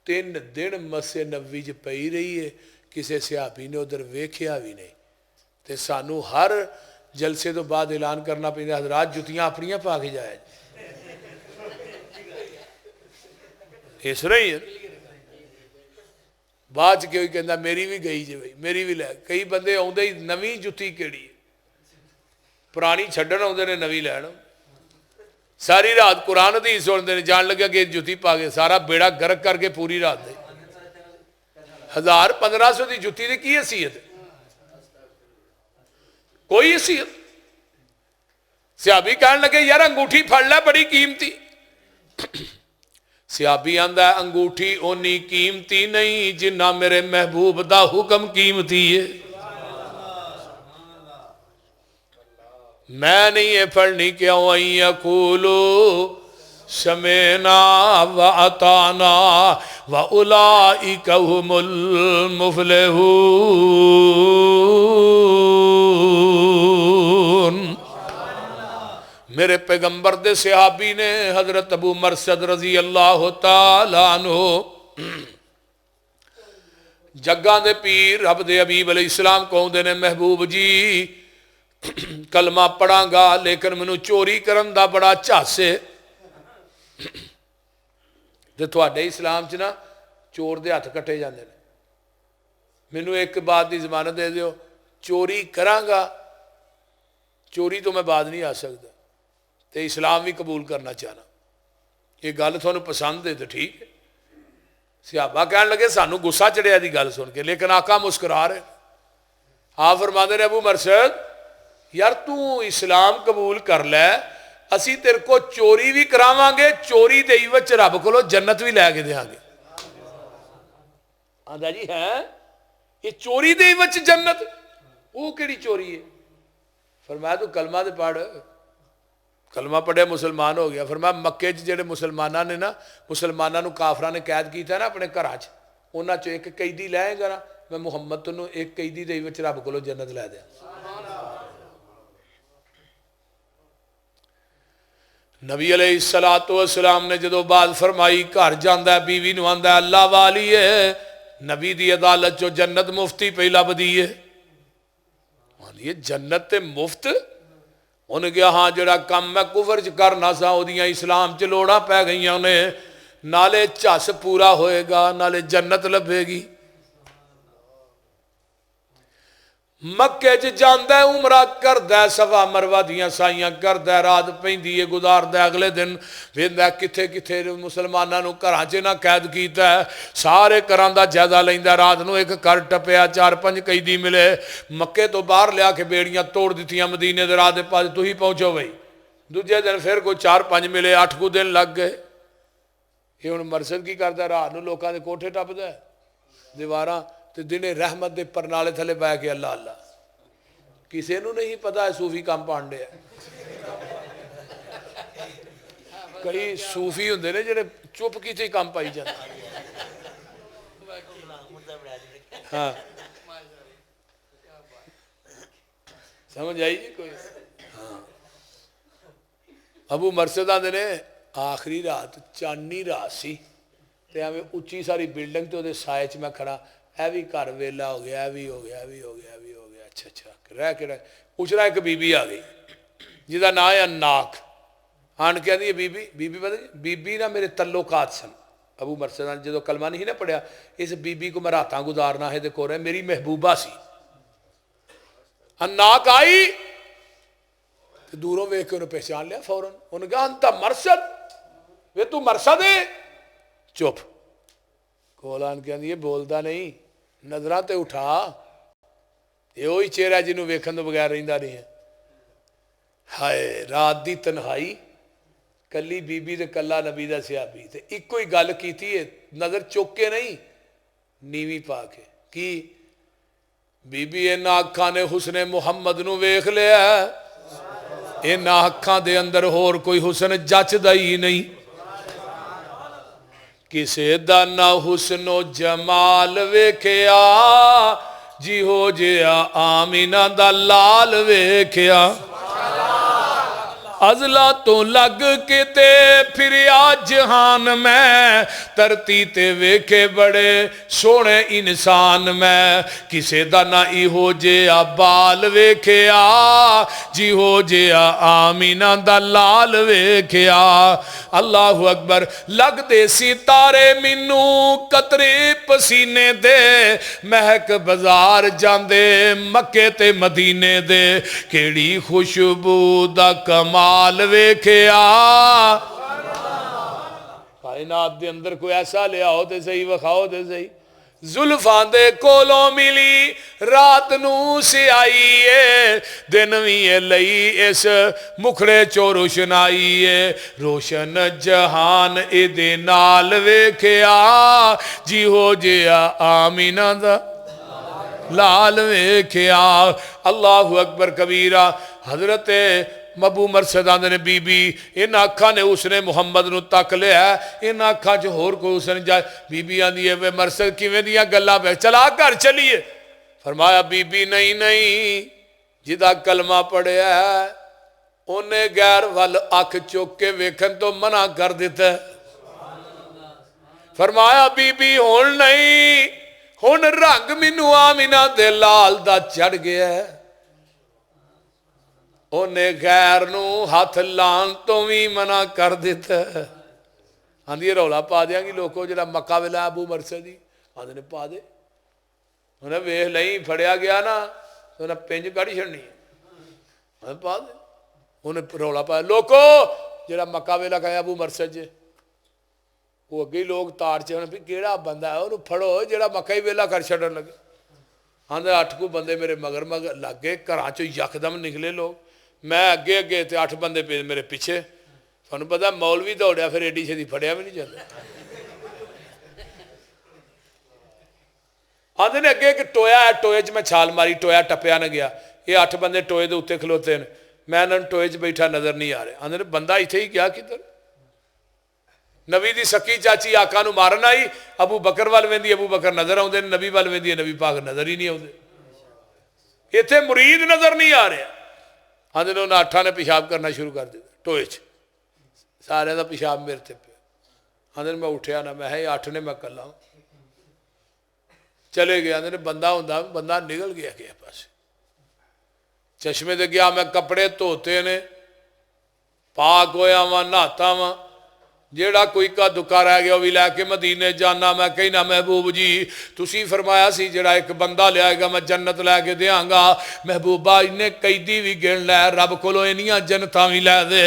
3 दिन मस्जिद नबी च पई रही है, किसी सहाबी ने उधर वेख्या भी नहीं। तो सानू हर जलसे तो बाद ऐलान करना पैंदा, हजरात जुतियां अपनियां पा के जाए। इस तरह ही है। बाद च कोई कहता मेरी भी गई जी, भाई मेरी भी लै। कई बंदे आउंदे ही नवीं जुत्ती केड़ी, पुरानी छड्डण आउंदे ने नवीं लैण। सारी रात कुरान हदीस सुनते हैं, जान लगा कि जुत्ती पा के सारा बेड़ा गर्क करके पूरी रात दे 1000-1500 की जुत्ती की की हैसीयत, कोई हैसीयत। सहाबी कहन लगे यार अंगूठी फड़ लै बड़ी कीमती। सियाबी आंदा अंगूठी ओनी कीमती नहीं जिन्ना मेरे महबूब दा हुक्म कीमती है। मैं नहीं ये पढ़नी क्यों आई यकूलू शमेना व अताना व उलाइका हुमुल मुफलिहून। मेरे पैगंबर दे सहाबी ने हजरत अबू मरसद रजी अल्लाह तआला अन्हु जग्गा दे पीर रब दे हबीब अलैहिस्सलाम कहंदे ने महबूब जी कलमा पढ़ांगा लेकिन मैनू चोरी करन दा बड़ा झस है। ते तुहाडे इस्लाम च ना चोर दे हथ कट्टे जांदे ने। मैनू एक बात की जमानत दे दिओ, चोरी करांगा, चोरी तो मैं बाज नहीं आ सकता, तो इस्लाम भी कबूल करना चाहना। ये गल तुहानू पसंद है तो ठीक है। सिहाबा कहन लगे सानू गुस्सा चढ़िया दी गल सुन के, लेकिन आका मुस्कुरा रहे। आप फरमाते ने अबू मरसद यार तू इस्लाम कबूल कर लै, असी तेरे को चोरी भी करावांगे, चोरी दे विच रब कोलों जन्नत भी लैके देंगे। आंदा जी है ये चोरी दे विच जन्नत, वो किहड़ी चोरी है? फरमाया तू कलमा ते पढ़। कलमा पढ़िया मुसलमान हो गया। फरमाया मक्के च जिहड़े मुसलमानां ने ना, मुसलमानां नूं काफरां ने कैद किया ना अपने घरां च, उन्हां चों एक कैदी लैएगा ना, मैं मुहम्मद तैनूं एक कैदी दे विच रब कोलों जन्नत लै दियां। नबी अलैहिस्सलातु वस्सलाम ने जो बात फरमाई, घर जांदा बीवी नूं आंदा अल्लाह वाली है, नबी दी अदालत चो जन्नत मुफ्ती पई लभदी है। आंदी है जन्नत ते मुफ्त? उन्हें कहा हाँ जिहड़ा काम मैं कुफर च करना सा ओदियां इस्लाम च लोड़ां पै गईयां ने, नाले झस पूरा होएगा नाले जन्नत लभेगी। मक्के च जांदा उमरा करदा, सफा मरवा दियां साइयां करदा, रात पैंदी है गुजारदा, अगले दिन वेंदा किथे किथे मुसलमानां नूं घरां च ना कैद कीता, सारे घरां दा जायजा लैंदा। रात नूं एक घर टप्पिया, 4-5 कैदी मिले, मक्के तो बाहर लिया के बेड़ियां तोड़ दित्तियां मदीने दे राह दे पास, तुसीं पहुंचो बई। दूजे दिन फिर कोई 4-5 मिले, 8 कु दिन लग गए। ये हुण मरसद की करदा, रात नूं लोकां दे कोठे टपदा दीवारां ते दिने रहमत दे परनाले थले पै के अल्लाह अल्लाह। किसी नूं नहीं पता है सूफी काम पाण डे। कई सूफी हुंदे ने जिहड़े चुप कीते काम पाई जांदे। हाँ समझ आई जी कोई? हाँ अबू मरसद आंदे ने आखिरी रात चानी रात सी ते एवें उच्ची सारी बिल्डिंग ते ओहदे साए च मैं खड़ा, ए भी घर वेला हो गया, ए भी हो गया, ए भी हो गया, ए भी हो गया। अच्छा अच्छा रह के उचरा एक बीबी आ गई जिहदा नाम है अन्नाक। आन के आंदी बीबी बीबी पता बीबी ना मेरे तल्लुकात सन। अबू मरसद जो कलमा नहीं ना पढ़िया, इस बीबी को मैं रातां गुजारना है देखो रहे, मेरी महबूबा सी। अन्नाक आई तो दूरों वेख के उन्हें पहचान लिया फौरन। उन्हें कहा अंता मरसद, वे तू मरसद है? चुप। कोलान के आंदी ये बोलता नहीं, नजरां ते उठा, ये वही चेहरा जिन्होंने वेखन तो बगैर रहिंदा नहीं है। हाय रात दी तन्हाई, कली बीबी ते कला नबी दा सहाबी, ते इको ही गल कीती है, नजर चुक के नहीं नीवी पा के। की बीबी इन्हां अखां ने हुसने मुहम्मद नूं वेख लिया, इन्हां अखां दे अंदर होर कोई हुसन जचदा ही नहीं। किसे दा ना हुसनो जमाल वेख्या, जिहो जिहा आमीना दा लाल वेख्या। अजला तो लग के ते फिरिया जहान मैं, धरती ते वेखे बड़े सोहने इंसान मैं। किसे दा ना इहो जिहा बाल वेख्या, जिहो जिहा आमीना दा लाल वेख्या। अल्लाहु अकबर। लगदे सितारे मैनू कतरे पसीने दे, महक बाजार जांदे मक्के ते मदीने दे। केड़ी खुशबू दा कमाल वेख्या। कायनात दे अंदर कोई ऐसा ले आओ तो सही, विखाओ तो सही। जुल्फां दे कोलों मिली रात नू सियाई है दिन भी लई इस मुखड़े चो रोशनाई है रोशन जहान इहदे नाल वेखिया जिहो जिहा आमीना दा लाल वेखिया। अल्लाहु अकबर कबीरा। हजरत मबू मरसद आंदे ने बीबी इन अखा ने उसने मुहम्मद नू तक लिया इन अखा च होर कोई उसने जाए बीबी आंदी है वे मरसद किवें दियां गल्लां पे चला घर चलीए। फरमाया बीबी नहीं नहीं जिदा कलमा पढ़िया उन्हें गैर वल अख चुक के वेखन तो मना कर दिता। फरमाया बीबी हुण नहीं हुण रंग मैनू आमिना दे लाल दा चढ़ गया उन्हें गैर नू हथ लान तो भी मना कर दिता। आंदी रौला पा देंगी लोगों जरा मक्का वेला अबू मरसद ही आंदे ने पा दे उन्हें वेख लई फड़िया गया ना उन्हें पिंज कढ़ छड़नी पा दे उन्हें रौला पाया लोगो जरा मक्का वेला कहे अबू मरसद जे वो अगे लोग तार च भी केड़ा बंदा है उन्होंने फड़ो जरा मक्का ही वेला कर छड़न लगे। आंदे 8 को बंदे मेरे मगर मगर लग गए घर चो यकदम निकले लोग मैं अगे अगे तो 8 बंदे पे मेरे पिछे थानू पता मौलवी दौड़िया फिर एडी छेती फड़िया भी नहीं जाता। आंदे ने अगे एक टोया है टोए च मैं छाल मारी टोया टप्पिया न गया ये 8 बंदे टोए के उत्ते खलोते हैं मैं इन्होंने टोए च बैठा नजर नहीं आ रहा। आंदे ने बंदा इत्थे ही गया किधर नबी दी सकी चाची आका नू मारन आई अबू बकर वाल वेंदी अबू बकर नजर आउंदे नबी वाल वेंदी नबी पाक नजर ही नहीं आउंदे इत्थे मुरीद नजर नहीं आ रहा। आंदे ने उन्हें 8 ने पेशाब करना शुरू कर दिया टोए च सारे का पेशाब मेरे ते पे। आंदे मैं उठिया ना मैं 8 ने मैं कला चले गए। आंदे ने बंदा हुंदा बंदा निकल गया किस पास चश्मे ते गया मैं कपड़े धोते ने पाक होया वा नहाता वा जेड़ा कोई का दुका रह गया भी लैके मदीने जाना मैं कहना महबूब जी तुसी फरमाया सी जेड़ा एक बंदा लियाएगा मैं जन्नत लैके देंगा महबूबा इन्हें कैदी भी गिन लै रब कोलों इनियां जन्नतां भी लै दे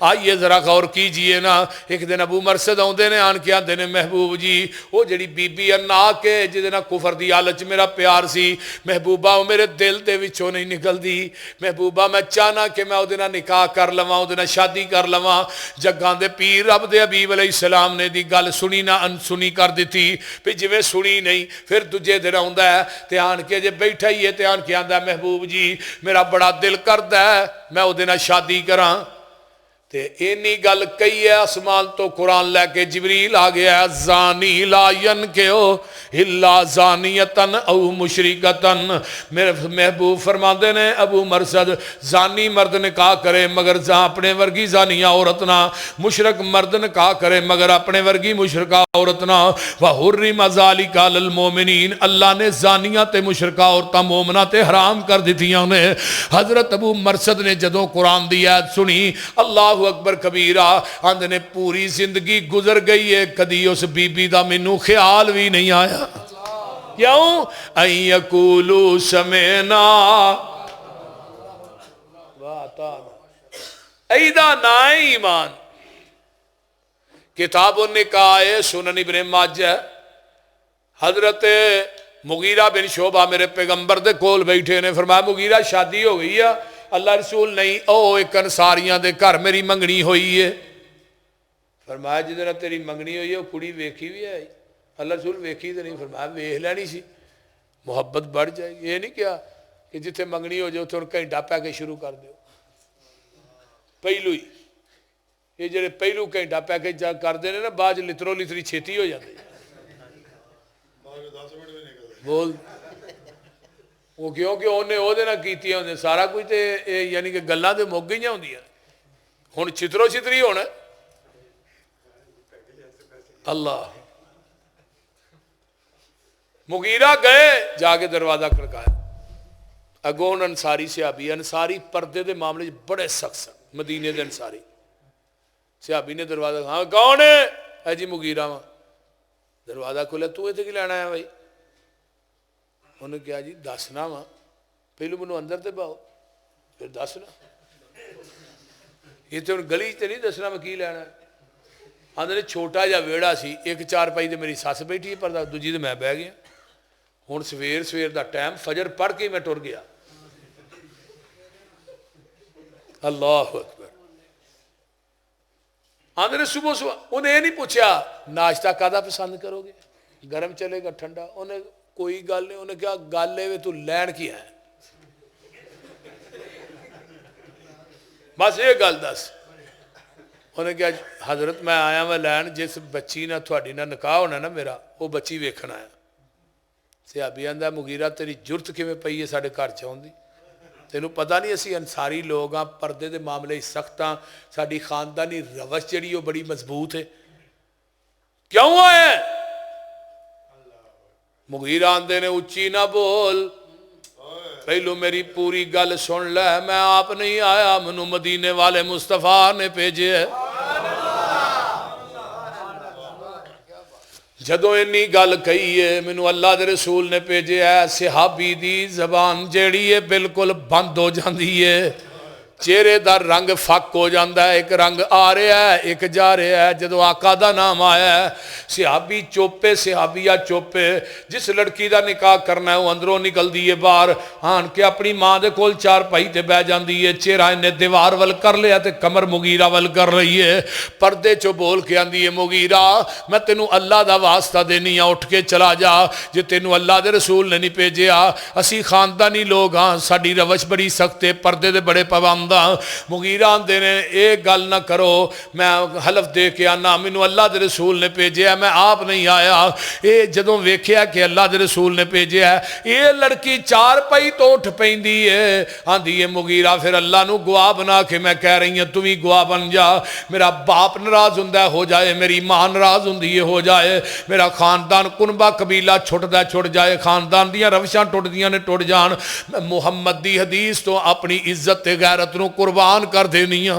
आइए जरा गौर कीजिए ना। एक दिन अबू मरसद आउंदे ने आन के आंदे ने महबूब जी वो जिहड़ी बीबी अन्ना के जिहदे नाल कुफर दी हालत मेरा प्यार सी महबूबा वो मेरे दिल दे विचों नहीं निकलदी महबूबा मैं चाहना कि मैं उहदे नाल निकाह कर लवां उहदे नाल शादी कर लवां। जग्गां दे पीर रब दे हबीब अलैहिस्सलाम ने दी गल सुनी ना अनसुनी कर दी भी जिवें सुनी नहीं। फिर दूजे दिन आउंदा है ते आन के जे बैठा ही है ते आन के आंदा महबूब जी मेरा बड़ा दिल करदा है मैं उहदे नाल शादी करां ते इन्नी गल कही है आसमान तो कुरान लैके जिबरील आ गया जानी ला यनकिहु इल्ला जानियतन औ मुशरिकतन। मेरे महबूब फरमाते ने अबू मरसद जानी मर्द निकाह करे मगर जहाँ अपने वर्गी जानिया औरत ना मुशरक मर्द निकाह करे मगर अपने वर्गी मुशरका औरत ना व हुर्रिम ज़ालिका अलल मोमिनीन अल्लाह ने जानिया ते मुशरका औरतां मोमना ते हराम कर दित्तियां ने। हजरत अबू मरसद ने जदों कुरान दी आयत सुनी अल्लाह अकबर कबीरा आंदे ने पूरी जिंदगी गुजर गई है कदी उस बीबी दा मैनू ख्याल भी नहीं आया क्यों अयकूलू समेना ऐदा ना ईमान। किताब निकाह सुनन इब्ने माजा हजरत मुगीरा बिन शोभा मेरे पैगंबर दे कोल बैठे ने फरमाया मुगीरा शादी हो गई है अल्लाह रसूल नहीं ओ एक अंसारियां दे घर मेरी मंगनी हुई है। फरमाया जिहदे नाल तेरी मंगनी हुई है वो कुड़ी वेखी भी है अल्लाह रसूल वेखी तो नहीं फरमाया वेख लैनी सी मुहब्बत बढ़ जाएगी। ये नहीं क्या कि जिथे मंगनी हो जाए उत्थे घंटा पै के शुरू कर दो पहलू ही ये जो पहलू घंटा पै के करते हैं ना बाद लितरो लितरी छेती हो जाती बोल वो क्योंकि उन्हें ਉਹਦੇ ਨਾਲ ਕੀਤੀਆਂ ਹੁੰਦੇ सारा कुछ तो यानी कि गल्लां तो मुक गई होंदियां हुण छितरो छितरी होना अल्लाह। मुगीरा गए जाके दरवाजा खड़काया अगों अंसारी सिहाबी अंसारी पर्दे के मामले बड़े सख्त मदीने के अंसारी सिहाबी ने दरवाजा हाँ कौन है जी मुगीरा वा दरवाजा खुलिया तू इत्थे की लैना है भाई उन्हें क्या जी दसना वा पहलू मैनू अंदर तो पाओ फिर दसना ये तो गली च नहीं दसना मैं की लैना आंदे ने छोटा जहा वेड़ा सी एक 4 पाई तो मेरी सस बैठी है पर दूजी तो मैं बह गया हुण सवेर सवेर का टाइम फजर पढ़ के मैं टुर गया। अल्लाह अकबर। आंदे ने सुबह सुबह उन्हें नहीं पूछा नाश्ता कादा पसंद करोगे, गर्म चलेगा ठंडा? उन्हें कोई गल नहीं, उन्हें क्या गल है तू लैन की है, बस ये गल दस। उन्हें क्या हजरत मैं आया मैं लैन जिस बच्ची ना थोड़ी ना निकाह होना ना मेरा, वो बच्ची वेखण आया। सिहाबी आंदा मुगीरा तेरी जुरत किवें पई है साडे घर च आउण दी? तेनू पता नहीं असी अंसारी लोग हाँ, परदे के मामले सख्त हाँ, साड़ी खानदानी रवश जी बड़ी मजबूत है, क्यों आए? मुगीरा आंदे ने उच्ची ना बोल, पहलू मेरी पूरी गल सुन लै, मैं आप नहीं आया, मैनू मदीने वाले मुस्तफा ने भेजे। जदों इन्नी गल कही है मैनू अल्लाह के रसूल ने भेजे है, सिहाबी दी जबान जेड़ी है बिल्कुल बंद हो जाती है, चेहरे का रंग फक हो जाता है, एक रंग आ रहा है एक जा रहा है। जदों आका का नाम आया है सिहाबी चुपे, सिहाबिया चुपे। जिस लड़की का निकाह करना है वो अंदरों निकलती है बाहर, आन के अपनी माँ के कोल चार पाई ते बह जाती है, चेहरा इन्हें दीवार वल कर लिया तो कमर मुगीरा वल कर रही है, पर्दे चो बोल के आती है मुगीरा मैं तेनू अल्लाह का वास्ता देनी आ, उठ के चला जा, जे तेनू अल्लाह के रसूल ने नहीं भेजा, असी खानदानी लोग हाँ, साडी रवश बड़ी सख्त है, पर्दे दे बड़े पाबंद। मुगीरा आंदे ने ये गल ना करो, मैं हलफ दे के आना मैनू अल्लाह के रसूल ने भेजा, मैं आप नहीं आया। ये जदों वेख्या कि अल्लाह के रसूल ने भेजा, ये लड़की चार पाई तो उठ पैंदी है, आंदी है मुगीरा फिर अल्लाह नू गवाह बना के मैं कह रही हूं तू भी गवाह बन जा, मेरा बाप नाराज हुंदा हो जाए, मेरी मां नाराज हुंदी है हो जाए, मेरा खानदान कुनबा कबीला छुटदा छुट जाए, खानदान दियां रवशां टुटदियां ने टुट जान, मैं मुहम्मद दी हदीस तो अपनी इज्जत ते गैरत नू कुर्बान कर देनी आ।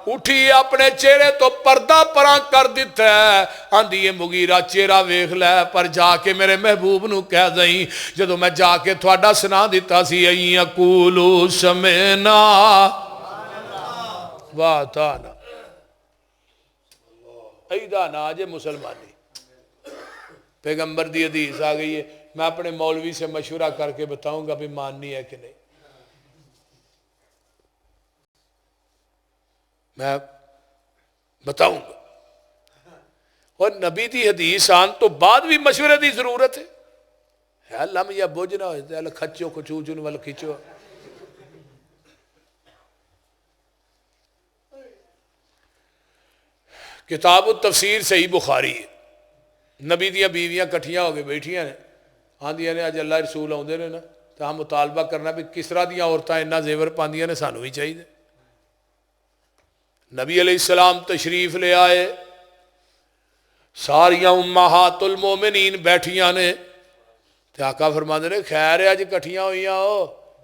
उठी अपने चेहरे तो पर्दा परा कर दिता है, आंदी है मुगीरा चेहरा वेख लै, पर जाके मेरे महबूब नू कह दई जदों मैं जाके थोड़ा सुना दिता सी आई अकूलू समेना वाह ताना ऐदा ना जे मुसलमानी। पैगंबर दी हदीस आ गई है, मैं अपने मौलवी से मशवरा करके बताऊंगा भी माननी है कि नहीं। मैं बताऊंगा, और नबी की हदीस आन तो बाद भी मशवरे की जरूरत है, लम या बुझ ना हो खचो खचूचुन वाल खिंचो। किताब तफसीर सही बुखारी है, नबी दियां बीवियां कट्ठियां हो के बैठिया ने, आंदियां ने अज अल्लाह रसूल आउंदे ने ना, तो हम मुतालबा करना भी किस तरह दियां औरतां इन्ना जेवर पांदियां ने, सानू भी चाहिए। नबी अलैहिस्सलाम तशरीफ ले आए, सारियां उम्महातुल मोमिनीन बैठियां ने, ते आका फरमाते ने खैर है अज कट्ठियां हुईयां हो,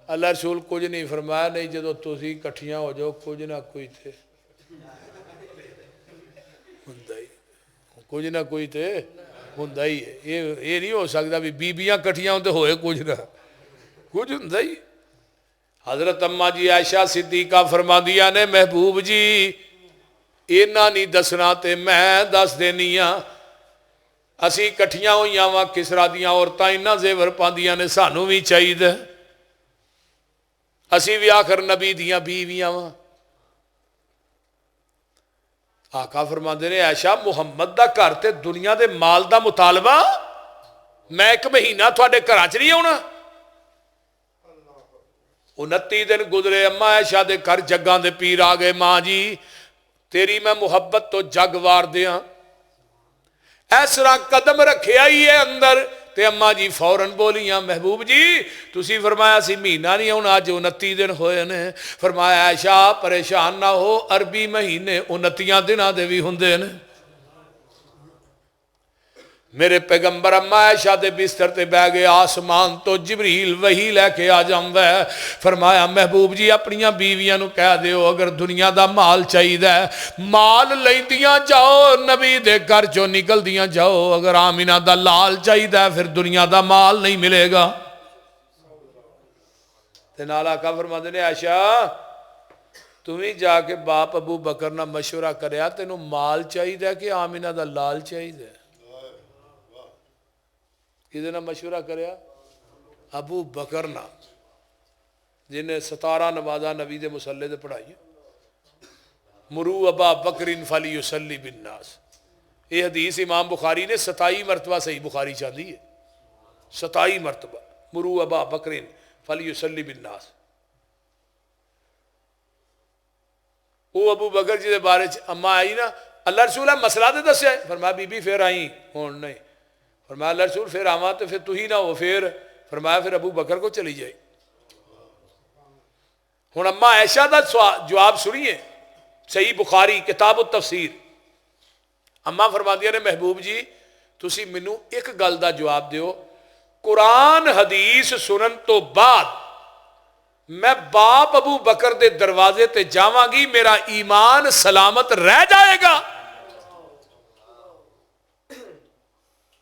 अल्लाह रसूल कुछ नहीं फरमाया, नहीं जदों तुसीं कट्ठियां हो जाओ कुछ ना कोई ते हुंदा ही, कुछ ना कोई ते हुंदा ही है। ये नहीं हो सकता भी बीबियां कट्ठियां हों ते होए कुछ ना कुछ हुंदा ही। हजरत अम्मा जी आयशा सिद्दीका फरमादियां ने महबूब जी इन्ना नहीं दसना ते मैं दस देनी आ, असी कट्ठियां हुई वा किसरा दियां औरतां इन्ना जेवर पांदियां ने, सानू भी चाहिए, असी भी आखिर नबी दियां बीवियां वा। आका फरमाते ने आयशा मुहम्मद दा घर ते दुनिया दे माल दा मुतालबा, मैं एक महीना थोड़े घर च नहीं आना। 29 दिन गुजरे, अम्मा आयशा दे घर जग्गां दे पीर आ गए, मां जी तेरी मैं मुहब्बत तो जग वार दिया, इस तरह कदम रखिया ही है अंदर, ते अम्मा जी फौरन बोलियां महबूब जी तुसी फरमाया सी महीना नहीं आना, अज 29 दिन होए ने। फरमाया आयशा परेशान ना हो, अरबी महीने 29 दिनां दे भी हुंदे ने। मेरे पैगंबर अम्मा आयशा दे बिस्तर ते बह गए, आसमान तो जिबरील वही लैके आ जांदा है। फरमाया महबूब जी अपनियां बीवियां नू कह दिओ अगर दुनिया दा माल चाहिदा है, माल लैंदियां जाओ, नबी दे घर चों निकलदियां जाओ, अगर आमिना दा लाल चाहिदा है फिर दुनिया दा माल नहीं मिलेगा। ते नाल आका फरमांदे ने आयशा तू भी जाके बाप अबू बकर नाल मशवरा करया, तेनू माल चाहिदा कि आमिना दा लाल चाहिदा? किहदे नाल मशवरा करया? अबू बकर नाल, जिन्हें 17 नमाज़ां नबी दे मुसल्ले ते पढ़ाई। मुरू अबा बकरिन फली युसल्ली बिन नास। ये हदीस इमाम बुखारी ने 27 मरतबा सही बुखारी चाहती है, 27 मरतबा। मुरू अबा बकरिन फली युसल्ली बिन नास। वो अबू बकर जी के बारे अम्मा आई ना, अल्लाह रसूल मसला तो दसिया। फरमाया बीबी फिर आई हूँ नहीं। फरमाया अल्लाह रसूल फिर आवा तो फिर तू ही ना हो। फिर फरमाया फिर अबू बकर को चली जाए। हूँ अम्मा ऐशा का जवाब सुनिए, सही बुखारी किताब तफसीर। अम्मा फरमादियां ने महबूब जी तुसी मैनू एक गल का जवाब दिओ, कुरान हदीस सुनन तो बाद मैं बाप अबू बकर दे दरवाजे ते जावांगी, मेरा ईमान सलामत रह जाएगा?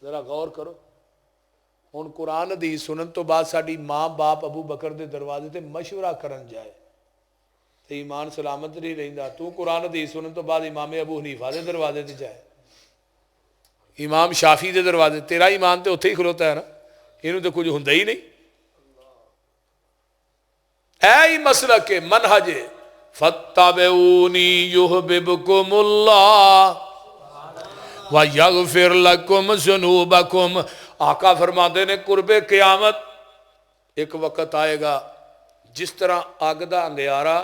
जरा गौर करो। हुण कुरान हदीस सुनन तो बाद साडी मां बाप अबू बकर दे दरवाजे ते मशवरा करन जाए तो ईमान सलामत नहीं रहिंदा। तू कुरान हदीस सुनन तो बाद इमाम अबू हनीफा दे दरवाजे ते जाए, इमाम शाफी दे दरवाजे, तेरा ईमान तो उत्थे ही खलोता है ना, इनू तो कुछ हुंदा ही नहीं। ऐ मसला के मनहजे फत्तबिऊनी युहबिबकुमुल्लाह व यगफिर लकुम ज़ुनूबकुम। आका फरमाते ने कुर्बे क़यामत एक वक्त आएगा जिस तरह अग दा अंगियारा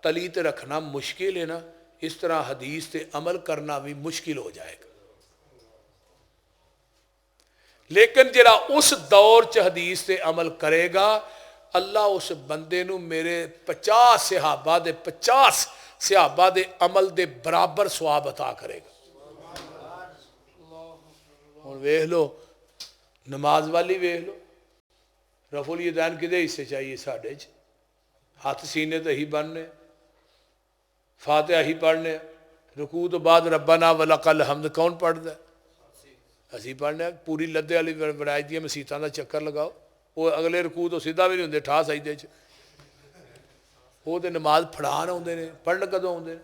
तली ते रखना मुश्किल है ना, इस तरह हदीस ते अमल करना भी मुश्किल हो जाएगा। लेकिन जिहड़ा उस दौर च हदीस ते अमल करेगा, अल्लाह उस बंदे नू मेरे 50 सहाबा दे 50 सहाबा दे अमल दे बराबर सवाब अता करेगा। हुण वेख लो, नमाज वाली वेख लो, रफुल यदैन किदे हिस्से चाहिए? साढ़े च हाथ सीने तो ही बनने, फातिहा ही पढ़ने, रुकू तो बाद रब्बना वलकल हम्द कौन पढ़ता है? असी पढ़ने। पूरी लद्दे वाली वड़ाई दी मसीतां का चक्कर लगाओ, वो अगले रकू तो सीधा भी नहीं होंगे, ठा सजदे च। वो तो नमाज फड़ान आउंदे ने, पढ़न कदों आउंदे ने?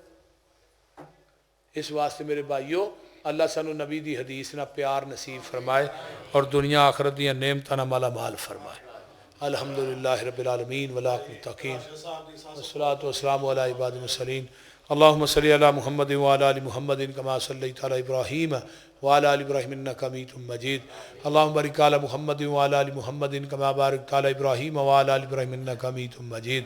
इस वास्ते मेरे भाईओ, अल्लाह सानू नबी दी हदीस ना प्यार नसीब फरमाए और दुनिया आखरत दी नेमतां नाल माला माल फरमाए। अल्हम्दुलिल्लाहि रब्बिल आलमीन वल मुत्तकीन वस्सलातु वस्सलामु अला इबादिल मुरसलीन। अल्लाहुम्मा सल्लि अला मुहम्मद व अला आलि मुहम्मद कमा सल्लैता अला इब्राहीम व अला आलि इब्राहीम इन्नका हमीदुम मजीद। अल्लाहुम्मा बारिक अला मुहम्मद व अला आलि मुहम्मद कमा बारकता अला इब्राहीम व अला आलि इब्राहीम इन्नका हमीदुम मजीद।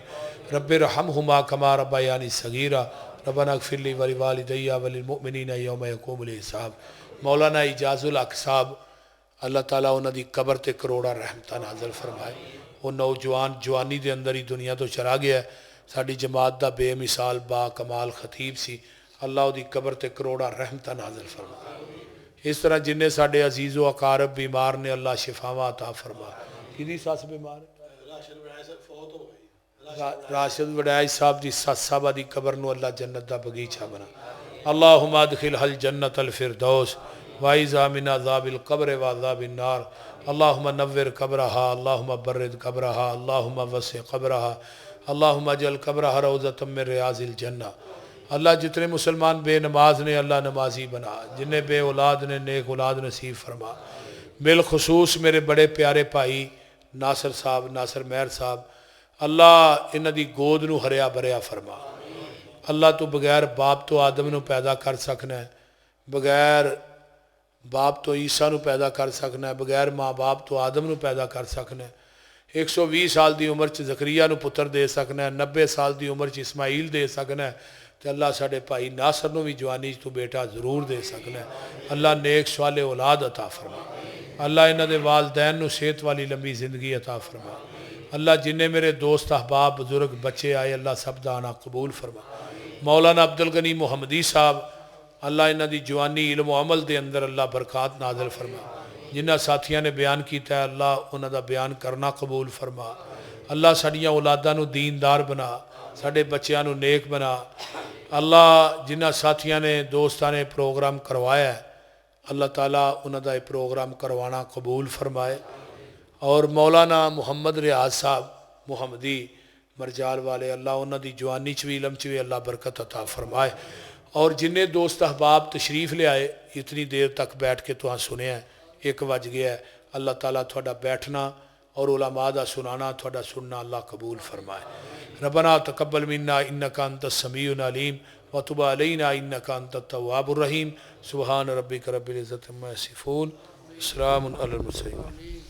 रब्बिरहमहुमा कमा रब्बयानी सगीरा रब्बना इग़फिर ली व लिवालिदैया व लिलमुमिनीना यौम यक़ूमुल हिसाब। मौलाना इजाजुल हक साहब, अल्लाह ताला उन्हां दी कबर ते करोड़ा रहमतां नाज़िल फरमाए। वो नौजवान जवानी के अंदर ही दुनिया तो चला गया। साड़ी जमात का बेमिसाल बा कमाल खतीब सी, अल्लाह उहदी कबर ते करोड़ा रहमतां नाज़िल फरमाए। इस तरह जिन्हें साडे अजीज़ो अकारब बीमार ने, अल्लाह शिफावां अता फरमा। किहदी सस बीमार है? राशिद वड़ैज साहब की सस साहबा की कबर नूं अल्लाह जन्नत का बगीचा बना। अल्लाहुम्मा अदखिल हल जन्नत अल फिरदौस वाइज़ा मिन अज़ाबिल कब्र व अज़ाबिन नार। अल्लाहुम्मा नव्विर कब्रहा, अल्लाहुम्मा बर्रिद कब्रहा, अल्लाहुम्मा वसी कब्रहा, अल्लाहुम्मा जल कब्रहा रौज़तम मिन रियाज़िल जन्ना। अल्लाह जितने मुसलमान बेनमाज ने अल्लाह नमाजी बना, जिन्हें बे औलाद ने नेक औलाद नसीब फरमा। बिलखुसूस मेरे बड़े प्यारे भाई नासर साहब, नासर महर साहब, अल्लाह इन्हां दी गोद नूं हरिया भरिया फरमा। अल्लाह तू बगैर बाप तो आदम नूं पैदा कर सकना है, बगैर बाप तो ईसा नूं पैदा कर सकना है, बगैर माँ बाप तो आदम नूं पैदा कर सकना है। 120 साल की उम्र च जकरिया नूं पुत्र दे सकना है, 90 साल की उम्र च इस्माइल दे सकना है, तो अल्लाह साडे भाई नासर नूं भी जवानी तू बेटा जरूर दे सकना है। अल्लाह नेक स्वाले औलाद अता फरमा। अल्लाह इन्हां दे वालदैन नूं सेहत वाली लंबी जिंदगी अता फरमा। अल्लाह जिन्हें मेरे दोस्त अहबाब बुजुर्ग बच्चे आए, अल्लाह सब दा आना कबूल फरमा। मौलाना अब्दुल गनी मुहम्मदी साहब, अल्लाह इन्हां दी जवानी इल्म व अमल दे अंदर अल्लाह बरकत नाज़िल फरमा। जिन्हां साथियों ने बयान किया है, अल्लाह उन्हां दा बयान करना कबूल फरमा। अल्लाह साडियां औलादां नूं दीनदार बना, साडे बच्चियां नूं नेक बना। अल्लाह जिन्हां साथियों ने दोस्तां ने प्रोग्राम करवाया है, अल्लाह ताला उन्हां दा प्रोग्राम करवाना कबूल फरमाए। और मौलाना मुहम्मद रियाज साहब मुहम्मदी मरजाल वाले, अल्लाह उन्हां दी जवानी च भी इलम च भी अल्लाह बरकत अता फरमाए। और जिन्हें दोस्त अहबाब तशरीफ़ ले आए, इतनी देर तक बैठ के तुहां सुनिया, 1 बज गया है, अल्लाह ताला थोड़ा बैठना और उलमा दा सुनाना थोड़ा सुनना अल्लाह कबूल फरमाए। रब्बना तकब्बल मिन्ना इन्नका अंतस समीउल अलीम व तुब अलैना इन्नका अंतत तव्वाबुर रहीम। सुब्हान रब्बिका रब्बिल इज्जति अम्मा यसिफून, सलामुन अलल मुरसलीन।